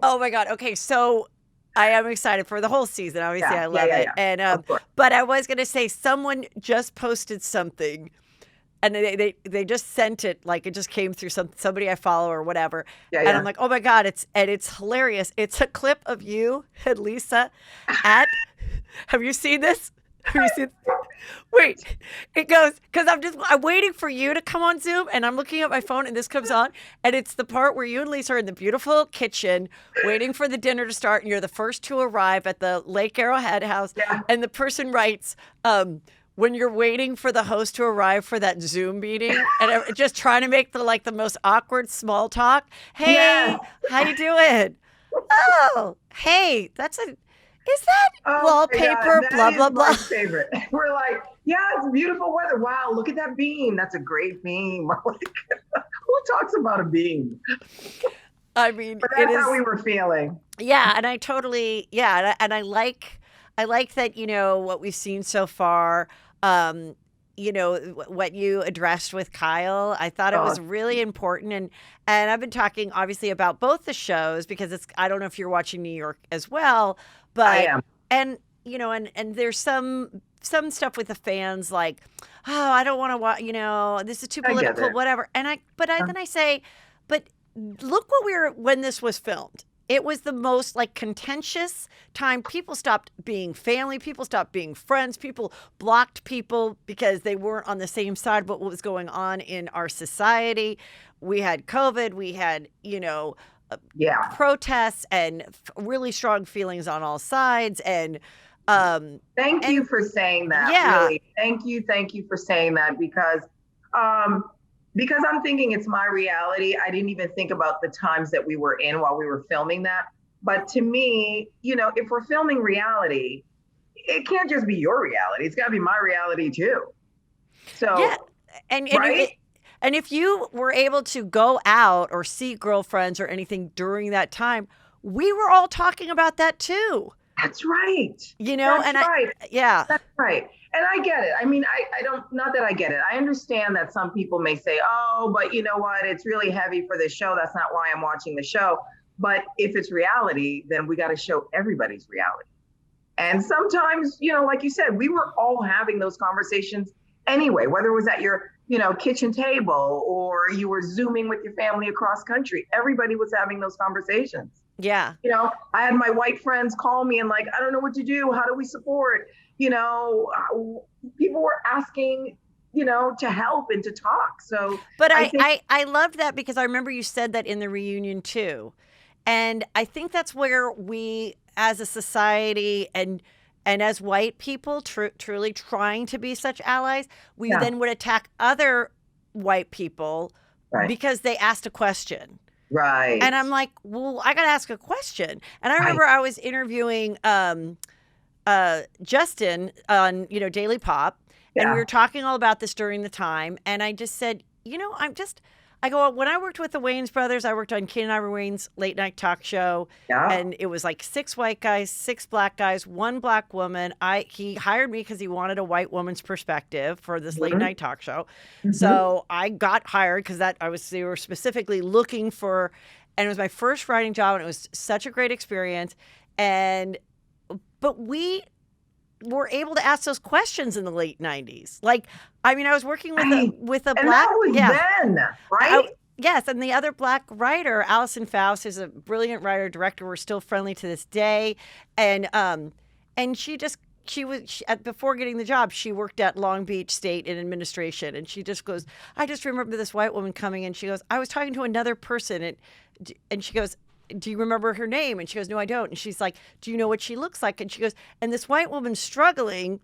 oh my God. Okay, so I am excited for the whole season. Obviously, I love it. Yeah. And Of course. but I was gonna say someone just posted something, and they just sent it, like it just came through somebody I follow or whatever. Yeah, And yeah. I'm like, oh my God, it's hilarious. It's a clip of you and Lisa at. Have you seen this? Have you seen? Wait, it goes because I'm waiting for you to come on Zoom, and I'm looking at my phone, and this comes on, and it's the part where you and Lisa are in the beautiful kitchen waiting for the dinner to start, and you're the first to arrive at the Lake Arrowhead house, Yeah. and the person writes, when you're waiting for the host to arrive for that Zoom meeting, and just trying to make the most awkward small talk. Hey, Yes. how you doing? Oh, hey, is that Oh my God, wallpaper? that Blah is blah blah. my favorite. We're like, yeah, it's beautiful weather. Wow, look at that beam. That's a great beam. Like, who talks about a beam? I mean, But it that's is. how we were feeling. Yeah, and I totally, yeah, and I like that, what we've seen so far. What you addressed with Kyle. I thought it Oh, was really important, and I've been talking obviously about both the shows because I don't know if you're watching New York as well, I but am. and and there's some stuff with the fans like, oh, I don't want to watch, this is too I get political, it. whatever. And then I say, but look when this was filmed. It was the most contentious time. People stopped being family. People stopped being friends. People blocked people because they weren't on the same side of what was going on in our society. We had COVID. We had, Yeah. protests and really strong feelings on all sides. And Thank you for saying that. yeah. Really. Thank you for saying that because I'm thinking it's my reality. I didn't even think about the times that we were in while we were filming that. But to me, if we're filming reality, it can't just be your reality. It's got to be my reality too. So, Yeah. And right? and if you were able to go out or see girlfriends or anything during that time, we were all talking about that too. That's right. That's right. Yeah. That's right. And I get it. I mean, I don't, not that I get it. I understand that some people may say, oh, but you know what? It's really heavy for this show. That's not why I'm watching the show. But if it's reality, then we got to show everybody's reality. And sometimes, like you said, we were all having those conversations anyway, whether it was at your, kitchen table or you were Zooming with your family across country. Everybody was having those conversations. Yeah. I had my white friends call me and I don't know what to do. How do we support? People were asking, to help and to talk. So, but I loved that because I remember you said that in the reunion too. And I think that's where we as a society and as white people truly trying to be such allies, we then would attack other white people because they asked a question. Right. And I'm like, well, I got to ask a question. And I remember I was interviewing Justin on, Daily Pop, and we were talking all about this during the time. And I just said, I go, when I worked with the Wayans brothers, I worked on Keenen Ivory Wayans' late night talk show. Yeah. And it was 6 white guys, 6 black guys, 1 black woman. He hired me because he wanted a white woman's perspective for this late night talk show. Mm-hmm. So I got hired because they were specifically looking for, and it was my first writing job, and it was such a great experience. But we were able to ask those questions in the late 90s. I was working with a and black, that was then, right? Yes, and the other black writer, Allison Faust, is a brilliant writer director. We're still friendly to this day, and before getting the job, she worked at Long Beach State in administration, and she just goes, I just remember this white woman coming in. She goes, I was talking to another person, and she goes, do you remember her name? And she goes, no, I don't. And she's like, do you know what she looks like? And she goes, and this white woman's struggling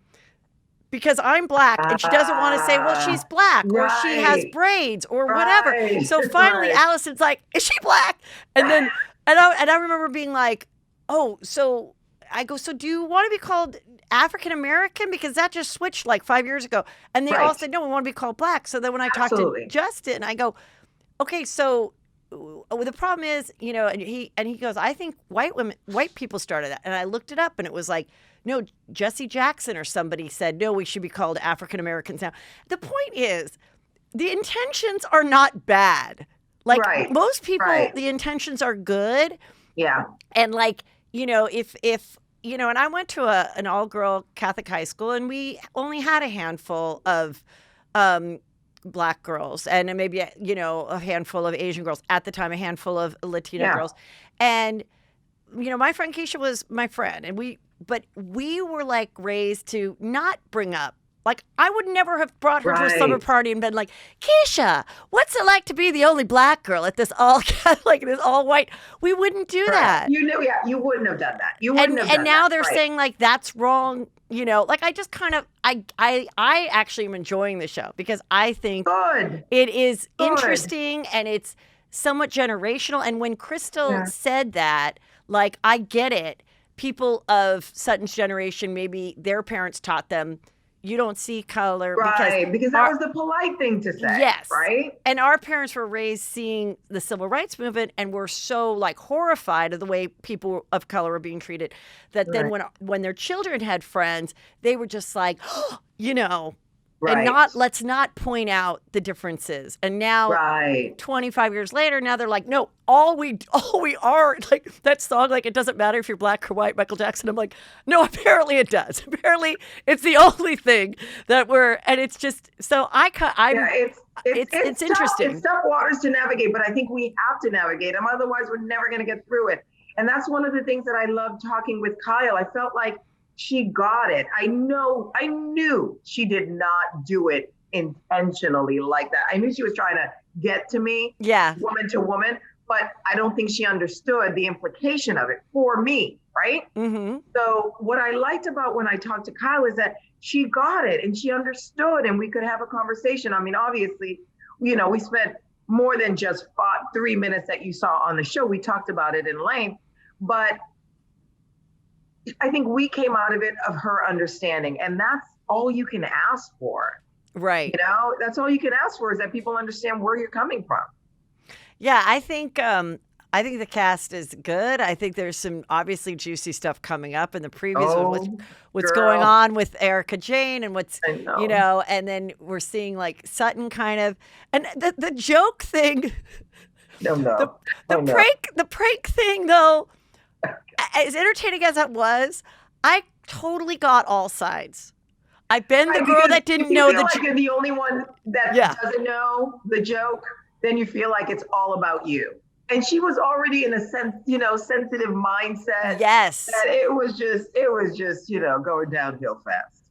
because I'm black, and she doesn't want to say, well, she's black, or she has braids, or whatever. So finally, Allison's like, is she black? And then, and I remember being like, oh, so I go, so do you want to be called African American? Because that just switched 5 years ago. And they all said, no, we want to be called black. So then when I talked to Justin, I go, okay, so the problem is, and he goes, I think white people started that. And I looked it up, and it was no, Jesse Jackson or somebody said, no, we should be called African Americans now. The point is, the intentions are not bad. Like most people, the intentions are good. Yeah. And like, if and I went to an all-girl Catholic high school, and we only had a handful of Black girls, and maybe a handful of Asian girls at the time, a handful of Latino girls, and my friend Keisha was my friend, and we were like raised to not bring up. Like, I would never have brought her to a slumber party and been like, Keisha, what's it like to be the only Black girl at this all white? We wouldn't do that. You wouldn't have done that. You wouldn't have done that. And now they're saying like that's wrong. Like I just kind of I actually am enjoying the show because I think it is interesting and it's somewhat generational. And when Crystal said that, like, I get it. People of Sutton's generation, maybe their parents taught them, you don't see color. Because that was the polite thing to say. Yes. Right? And our parents were raised seeing the civil rights movement and were so like horrified of the way people of color were being treated that then when their children had friends, they were just like, and let's not point out the differences. And now 25 years later, now they're like, no, all we are, like that song, like it doesn't matter if you're Black or white, Michael Jackson. I'm like, no, apparently it does. Apparently it's the only thing that and it's just, so it's interesting. It's tough waters to navigate, but I think we have to navigate them. Otherwise we're never going to get through it. And that's one of the things that I love talking with Kyle. I felt like she got it. I knew she did not do it intentionally like that. I knew she was trying to get to me, woman to woman, but I don't think she understood the implication of it for me, right? Mm-hmm. So what I liked about when I talked to Kyle is that she got it and she understood and we could have a conversation. I mean, obviously, we spent more than just 3 minutes that you saw on the show. We talked about it in length, but I think we came out of it of her understanding, and that's all you can ask for. Right. That's all you can ask for is that people understand where you're coming from. Yeah, I think the cast is good. I think there's some obviously juicy stuff coming up in the previews. What's going on with Erika Jayne and what's, and then we're seeing like Sutton kind of, and the joke thing. The prank thing though. As entertaining as that was, I totally got all sides. I've been the girl that didn't know the joke. You're the only one that doesn't know the joke, then you feel like it's all about you. And she was already in a sensitive mindset. Yes. That it was just going downhill fast.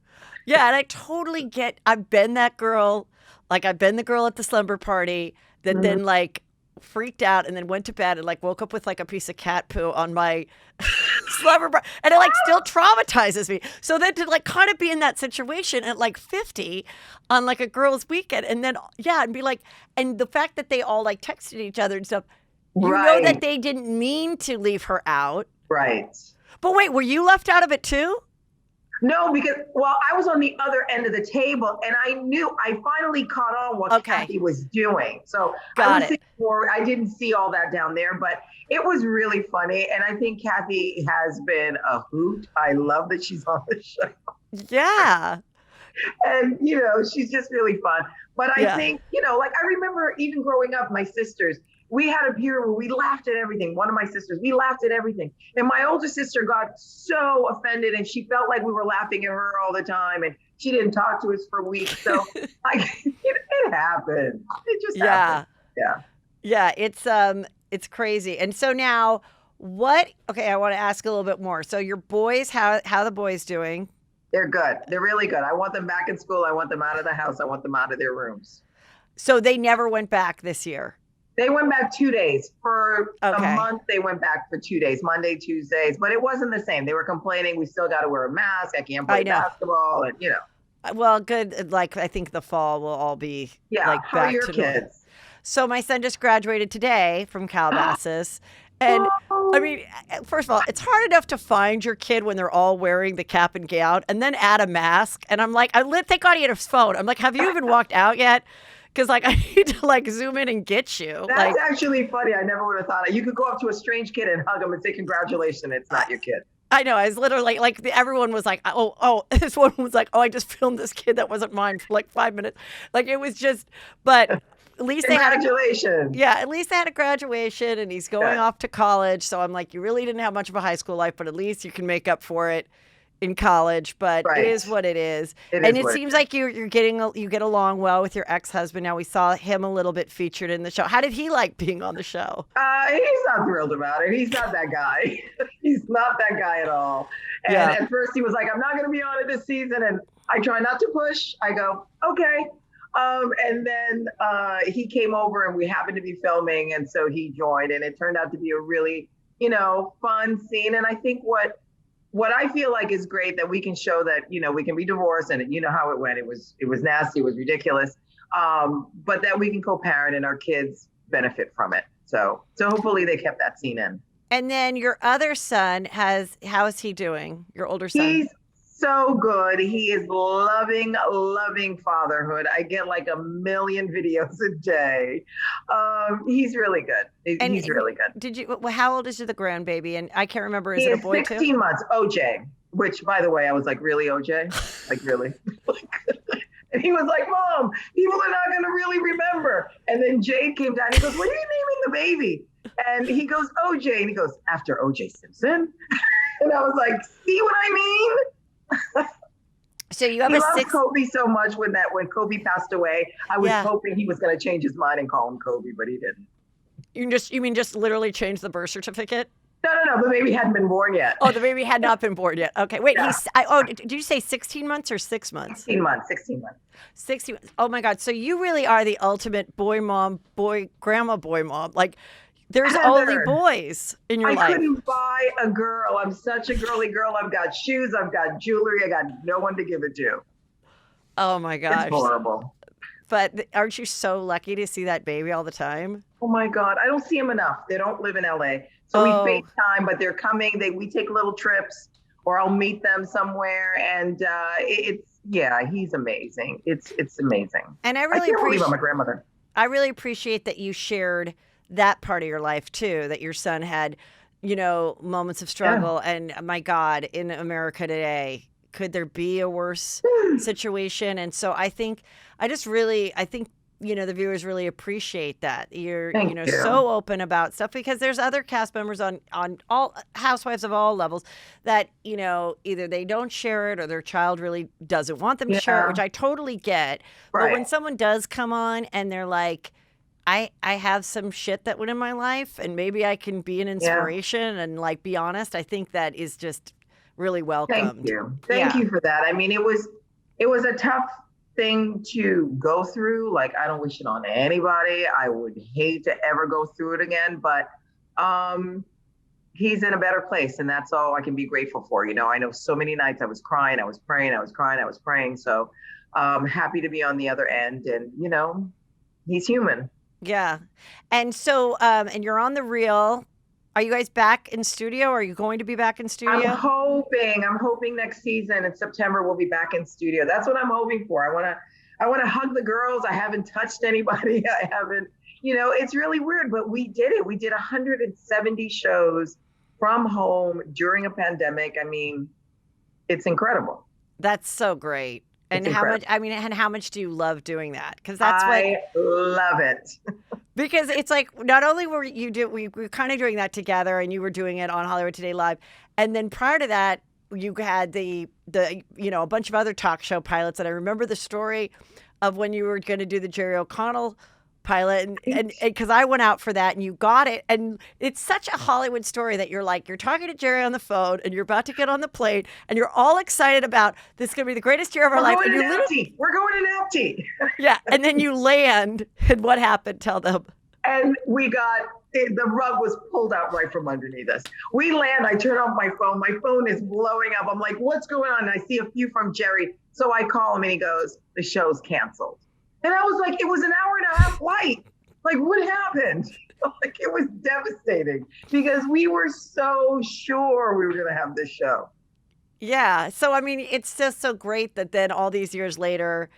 Yeah, and I totally get, I've been that girl. Like I've been the girl at the slumber party that then like freaked out and then went to bed and like woke up with like a piece of cat poo on my slumber bar, and it like still traumatizes me. So then to like kind of be in that situation at like 50 on like a girls' weekend, and then and be like, and the fact that they all like texted each other and stuff, you know that they didn't mean to leave her out, right? But wait, were you left out of it too? No, because, I was on the other end of the table and I finally caught on what Kathy was doing. So I didn't see all that down there, but it was really funny. And I think Kathy has been a hoot. I love that she's on the show. Yeah. And, she's just really fun. But I think, like I remember even growing up, my sisters, we had a period where we laughed at everything. One of my sisters, we laughed at everything. And my older sister got so offended and she felt like we were laughing at her all the time. And she didn't talk to us for weeks. So it happened. It just happened. Yeah. Yeah, it's crazy. And so now I want to ask a little bit more. So your boys, how are the boys doing? They're good. They're really good. I want them back in school. I want them out of the house. I want them out of their rooms. So they never went back this year? They went back 2 days. For a month, they went back for 2 days, Monday, Tuesdays. But it wasn't the same. They were complaining, we still got to wear a mask. I can't play basketball. And, Well, good. Like, I think the fall will all be like how back are your to kids? Normal. So my son just graduated today from Calabasas. And I mean, first of all, it's hard enough to find your kid when they're all wearing the cap and gown and then add a mask. And I'm like, thank God he had his phone. I'm like, have you even walked out yet? Because like I need to like zoom in and get you. That's actually funny. I never would have thought it. You could go up to a strange kid and hug him and say, congratulations, it's not your kid. I know. I was literally like everyone was like, oh. This one was like, oh, I just filmed this kid that wasn't mine for like 5 minutes. Like it was just, but at least they had Congratulations. yeah, at least they had a graduation and he's going Yeah. off to college. So I'm like, you really didn't have much of a high school life, but at least you can make up for it in college. But it Right. is what it is. It And is it what it seems is. like you get along well with your ex-husband. Now we saw him a little bit featured in the show. How did he like being on the show? He's not thrilled about it. He's not that guy. He's not that guy at all. And Yeah. at first he was like, I'm not going to be on it this season. And I try not to push. I go, okay. And then he came over and we happened to be filming. And so he joined and it turned out to be a really, fun scene. And I think what I feel like is great that we can show that, we can be divorced and you know how it went. It was nasty. It was ridiculous. But that we can co-parent and our kids benefit from it. So hopefully they kept that scene in. And then your other son how is he doing? Your older son? He's so good. He is loving fatherhood. I get like a million videos a day. He's really good. He's really good. How old is the grandbaby? And I can't remember. Is He it a is boy 16 too? months, OJ, which by the way, I was like, really, OJ? Like, really? And he was like, Mom, people are not going to really remember. And then Jade came down. He goes, what are you naming the baby? And he goes, OJ. And he goes, after OJ Simpson? And I was like, see what I mean? So you have He a loves six. Kobe so much when Kobe passed away. I was Yeah. hoping he was going to change his mind and call him Kobe, but he didn't. You mean just literally change the birth certificate? No, the baby hadn't been born yet. Oh, the baby had not been born yet. Okay, wait. Yeah. Did you say 16 months or 6 months? 16 months. 16. Oh my God. So you really are the ultimate grandma boy mom. Like there's Heather, only boys in your I life. couldn't buy a girl. I'm such a girly girl. I've got shoes. I've got jewelry. I got no one to give it to. Oh my gosh. It's horrible. But aren't you so lucky to see that baby all the time? Oh my God. I don't see them enough. They don't live in LA. So we FaceTime, but they're coming. We take little trips or I'll meet them somewhere. And he's amazing. It's amazing. And I I really can't believe appreciate I'm a grandmother. I really appreciate that you shared that part of your life too, that your son had, moments of struggle. And my God, in America today, could there be a worse situation? And so I think the viewers really appreciate that you're, Thank you. so open about stuff because there's other cast members on all Housewives of all levels that, either they don't share it or their child really doesn't want them to share it, which I totally get. Right. But when someone does come on and they're like, I have some shit that went in my life and maybe I can be an inspiration and like be honest, I think that is just really welcomed. Thank you for that. I mean, it was a tough thing to go through. Like, I don't wish it on anybody. I would hate to ever go through it again, but he's in a better place and that's all I can be grateful for. I know so many nights I was crying, I was praying, I was crying, I was praying. So happy to be on the other end and, he's human. Yeah. And so, and you're on The Real. Are you guys back in studio? Are you going to be back in studio? I'm hoping next season in September we'll be back in studio. That's what I'm hoping for. I want to hug the girls. I haven't touched anybody. I haven't, it's really weird, but we did it. We did 170 shows from home during a pandemic. I mean, it's incredible. That's so great. And how much do you love doing that? Because I love it. Because it's like not only were we were kind of doing that together, and you were doing it on Hollywood Today Live, and then prior to that, you had the a bunch of other talk show pilots. And I remember the story of when you were going to do the Jerry O'Connell pilot, and because I went out for that, and you got it, and it's such a Hollywood story that you're talking to Jerry on the phone, and you're about to get on the plane, and you're all excited about this is going to be the greatest year of our life. We're going in empty. Yeah, and then you land, and what happened? Tell them. And the rug was pulled out right from underneath us. We land, I turn off my phone. My phone is blowing up. I'm like, what's going on? And I see a few from Jerry. So I call him and he goes, the show's canceled. And I was like, it was an hour and a half flight. Like, what happened? Like, it was devastating because we were so sure we were going to have this show. Yeah. So, I mean, it's just so great that then all these years later,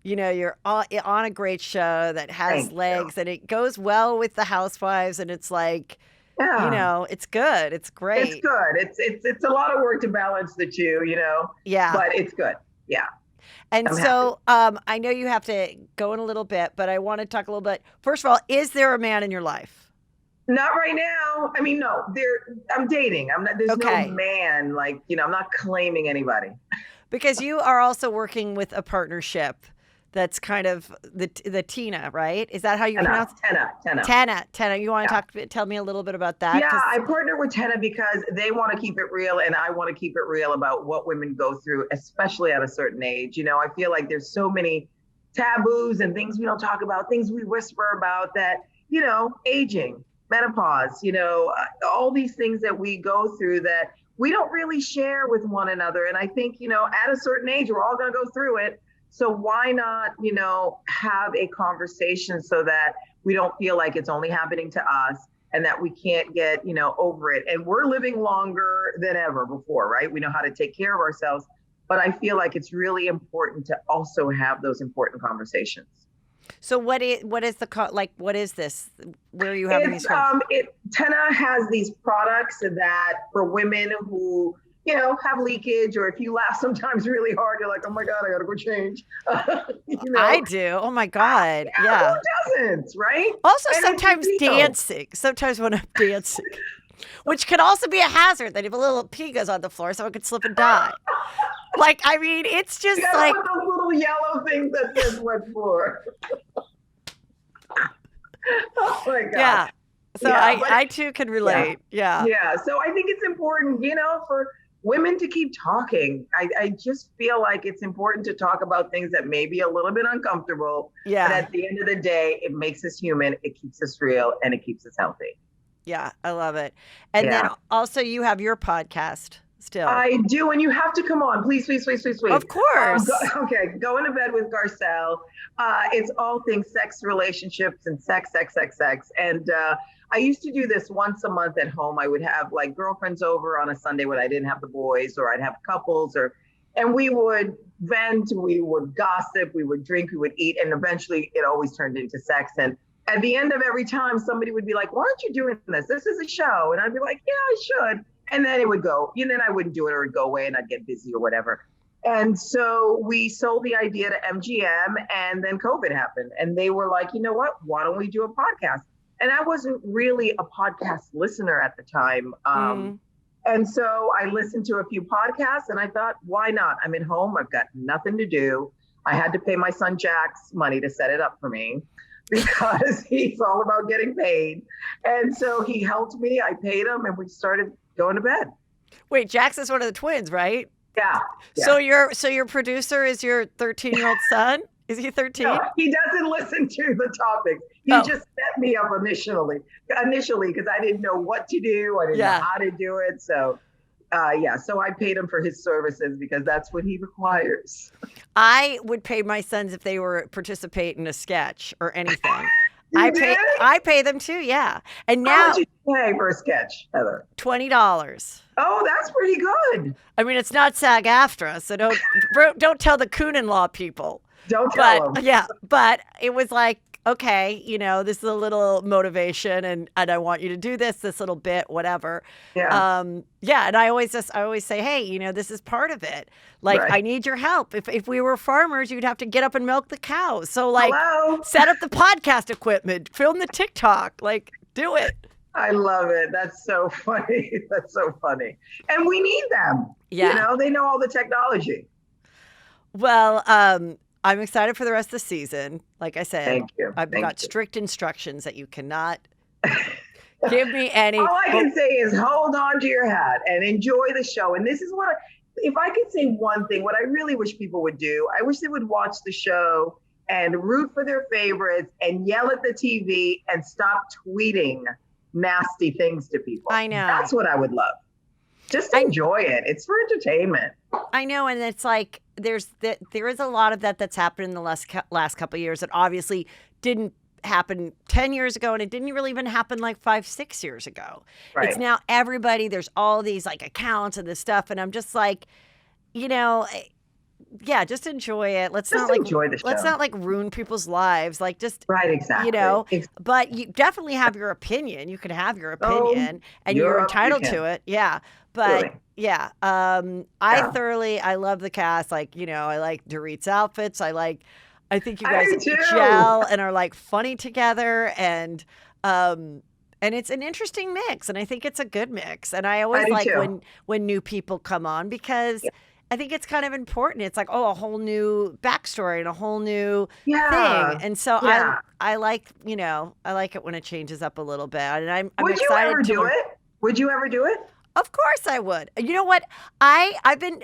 you're on a great show that has legs and it goes well with the Housewives. And it's like, Yeah. It's good. It's It's great. good. It's a lot of work to balance the two, Yeah. but it's good. Yeah. And I'm happy. so I know you have to go in a little bit, but I want to talk a little bit. First of all, is there a man in your life? Not right now. I mean, no, I'm dating. I'm not, there's no Okay. man, like, I'm not claiming anybody. Because you are also working with a partnership that's kind of the Tina, right? Is that how you Tenna, pronounce it? Tenna, Tenna. Tenna. You want Yeah. to tell me a little bit about that? Yeah, 'Cause I partner with Tenna because they want to keep it real and I want to keep it real about what women go through, especially at a certain age. I feel like there's so many taboos and things we don't talk about, things we whisper about that, aging, menopause, all these things that we go through that we don't really share with one another. And I think, at a certain age, we're all going to go through it. So why not, have a conversation so that we don't feel like it's only happening to us and that we can't get, over it. And we're living longer than ever before, right? We know how to take care of ourselves. But I feel like it's really important to also have those important conversations. So what is what is this? Where are you having these Tenna has these products that for women who have leakage, or if you laugh sometimes really hard, you're like, oh my God, I gotta go change. I do. Oh my God. Yeah. Who doesn't, right? Also, And sometimes dancing. Sometimes when I'm dancing, which could also be a hazard. That if a little pee goes on the floor, someone could slip and die. It's just you gotta like put those little yellow things that says wet floor. Oh my God. Yeah. So Yeah, I too can relate. Yeah. Yeah. So I think it's important, for women to keep talking. I just feel like it's important to talk about things that may be a little bit uncomfortable. Yeah. But at the end of the day, it makes us human, it keeps us real, and it keeps us healthy. Yeah. I love it. And then also you have your podcast still. I do, and you have to come on, please, please, please, please, please. Of course. Go into bed with Garcelle. It's all things sex, relationships, and sex. And I used to do this once a month at home. I would have like girlfriends over on a Sunday when I didn't have the boys, or I'd have couples, and we would vent, we would gossip, we would drink, we would eat, and eventually it always turned into sex. And at the end of every time, somebody would be like, "Why aren't you doing this? This is a show." And I'd be like, "Yeah, I should." And then it would go, and then I wouldn't do it, or it'd go away and I'd get busy or whatever. And so we sold the idea to MGM, and then COVID happened. And they were like, you know what? Why don't we do a podcast? And I wasn't really a podcast listener at the time. And so I listened to a few podcasts and I thought, why not? I'm at home. I've got nothing to do. I had to pay my son Jack's money to set it up for me because he's all about getting paid. And so he helped me. I paid him and we started going to bed. Wait, Jax is one of the twins, right? Yeah. So your producer is your 13-year-old son? Is he 13? No, he doesn't listen to the topics. He just set me up initially because I didn't know what to do. I didn't know how to do it. So so I paid him for his services because that's what he requires. I would pay my sons if they were participate in a sketch or anything. Did? I pay them too, yeah. And now how much did you pay for a sketch, Heather? $20. Oh, that's pretty good. I mean, it's not SAG-AFTRA, so don't tell the Coon-in-law people. Don't tell them. Yeah, but it was like, okay, this is a little motivation, and I want you to do this little bit, whatever. Yeah. And I always say, hey, this is part of it. Like, I need your help. If we were farmers, you'd have to get up and milk the cows. So, like, set up the podcast equipment, film the TikTok, like, do it. I love it. That's so funny. That's so funny. And we need them. Yeah. They know all the technology. Well, I'm excited for the rest of the season. Like I said, thank you. I've got strict instructions that you cannot give me any. All I can say is hold on to your hat and enjoy the show. And this is if I could say one thing, what I really wish people would do, I wish they would watch the show and root for their favorites and yell at the TV and stop tweeting nasty things to people. I know. That's what I would love. Just enjoy it. It's for entertainment. I know, and it's like there is a lot of that's happened in the last couple of years that obviously didn't happen 10 years ago, and it didn't really even happen like 5-6 years ago. Right. It's now everybody. There's all these like accounts and this stuff, and I'm just like, yeah, just enjoy it. Let's Just not like enjoy the let's show. not like ruin people's lives. Like just Right, exactly. you know, but you definitely have your opinion. You can have your Oh, opinion and you're you're up, you entitled can. to it. Yeah. But Really. yeah, Yeah. I love the cast. Like, I like Dorit's outfits. I think you I guys do too. gel and are like funny together and it's an interesting mix and I think it's a good mix. And I always do like too. when new people come on because I think it's kind of important. It's like, oh, a whole new backstory and a whole new thing. Yeah. And so Yeah. I like, I like it when it changes up a little bit. And I'm Would you ever excited to do learn. it? Would you ever do it? Of course I would. You know what? I've been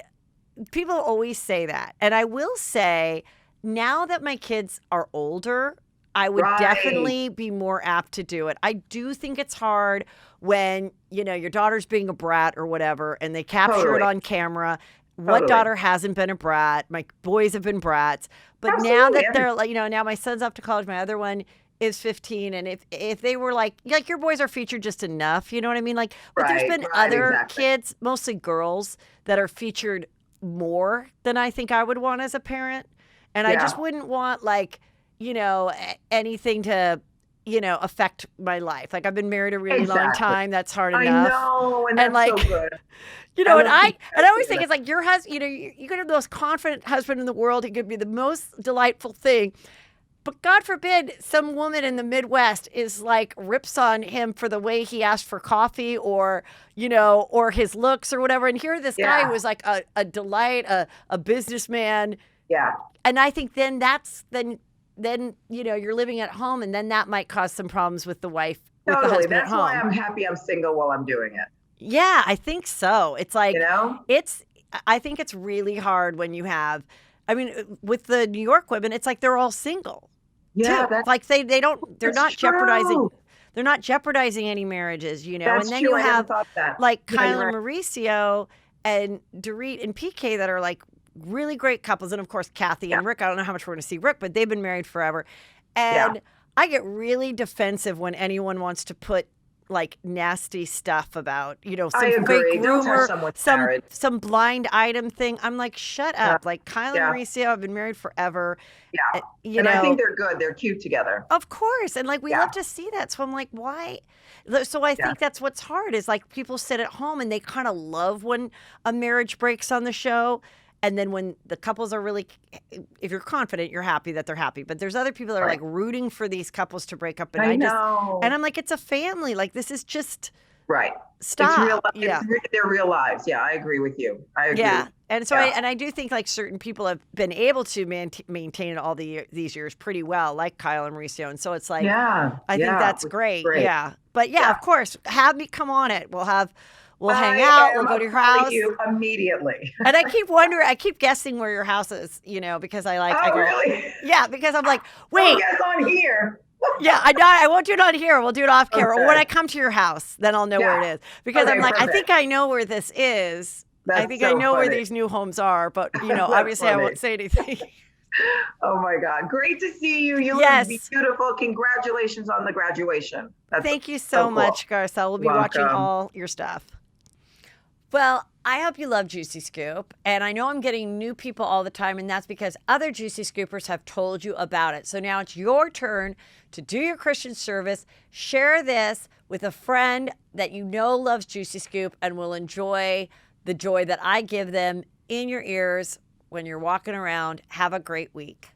people always say that. And I will say now that my kids are older, I would Right. definitely be more apt to do it. I do think it's hard when, your daughter's being a brat or whatever and they capture it Totally. on camera. What Totally. daughter hasn't been a brat? My boys have been brats. But now Absolutely. that they're like, now my son's off to college, my other one is 15 and if they were like your boys are featured just enough, you know what I mean? Like but there's been other exactly. kids, mostly girls, that are featured more than I think I would want as a parent. And I just wouldn't want like, anything to, affect my life. Like I've been married a really long time. That's hard I enough. know, and that's like, so good. and I always think it's like your husband, you could have the most confident husband in the world. He could be the most delightful thing. But God forbid some woman in the Midwest is like rips on him for the way he asked for coffee or, or his looks or whatever. And here this guy who was like a delight, a businessman. Yeah. And I think then you're living at home and then that might cause some problems with the wife, with the husband at home. That's why I'm happy I'm single while I'm doing it. Yeah, I think so. It's like, I think it's really hard when you have, with the New York women, it's like they're all single. Yeah. That's like they're not true. they're not jeopardizing any marriages, That's and then true. you I never have thought that. like Yeah, Kyle you're and Mauricio and Dorit and PK that are like really great couples. And of course, Kathy and Rick, I don't know how much we're going to see Rick, but they've been married forever. And I get really defensive when anyone wants to put like nasty stuff about, some fake rumor, some blind item thing. I'm like, shut up. Like Kyle and Mauricio have been married forever. Yeah. And I think they're good. They're cute together. Of course. And like, we love to see that. So I'm like, why? So I think that's what's hard is like people sit at home and they kind of love when a marriage breaks on the show. And then when the couples are really, if you're confident, you're happy that they're happy. But there's other people that are like rooting for these couples to break up. And I know. And I'm like, it's a family. Like this is just stop. It's real, they're real lives. Yeah, I agree with you. I agree. Yeah. And so I do think like certain people have been able to maintain it all these years pretty well, like Kyle and Mauricio. And so it's like, I think that's great. Yeah. But of course, have me come on it. We'll hang out. We'll go to your house. You immediately. And I keep guessing where your house is, because I like. Oh, really? Yeah, because I'm like, wait. Guess on here. Yeah, I won't do it on here. We'll do it off camera. Or when I come to your house, then I'll know where it is. Because I'm like, perfect. I think I know where this is. I think I know where these new homes are. But, obviously I won't say anything. Oh, my God. Great to see you. You look beautiful. Congratulations on the graduation. Thank you so much, Garcelle. We'll be watching all your stuff. Well, I hope you love Juicy Scoop, and I know I'm getting new people all the time, and that's because other Juicy Scoopers have told you about it. So now it's your turn to do your Christian service. Share this with a friend that you know loves Juicy Scoop and will enjoy the joy that I give them in your ears when you're walking around. Have a great week.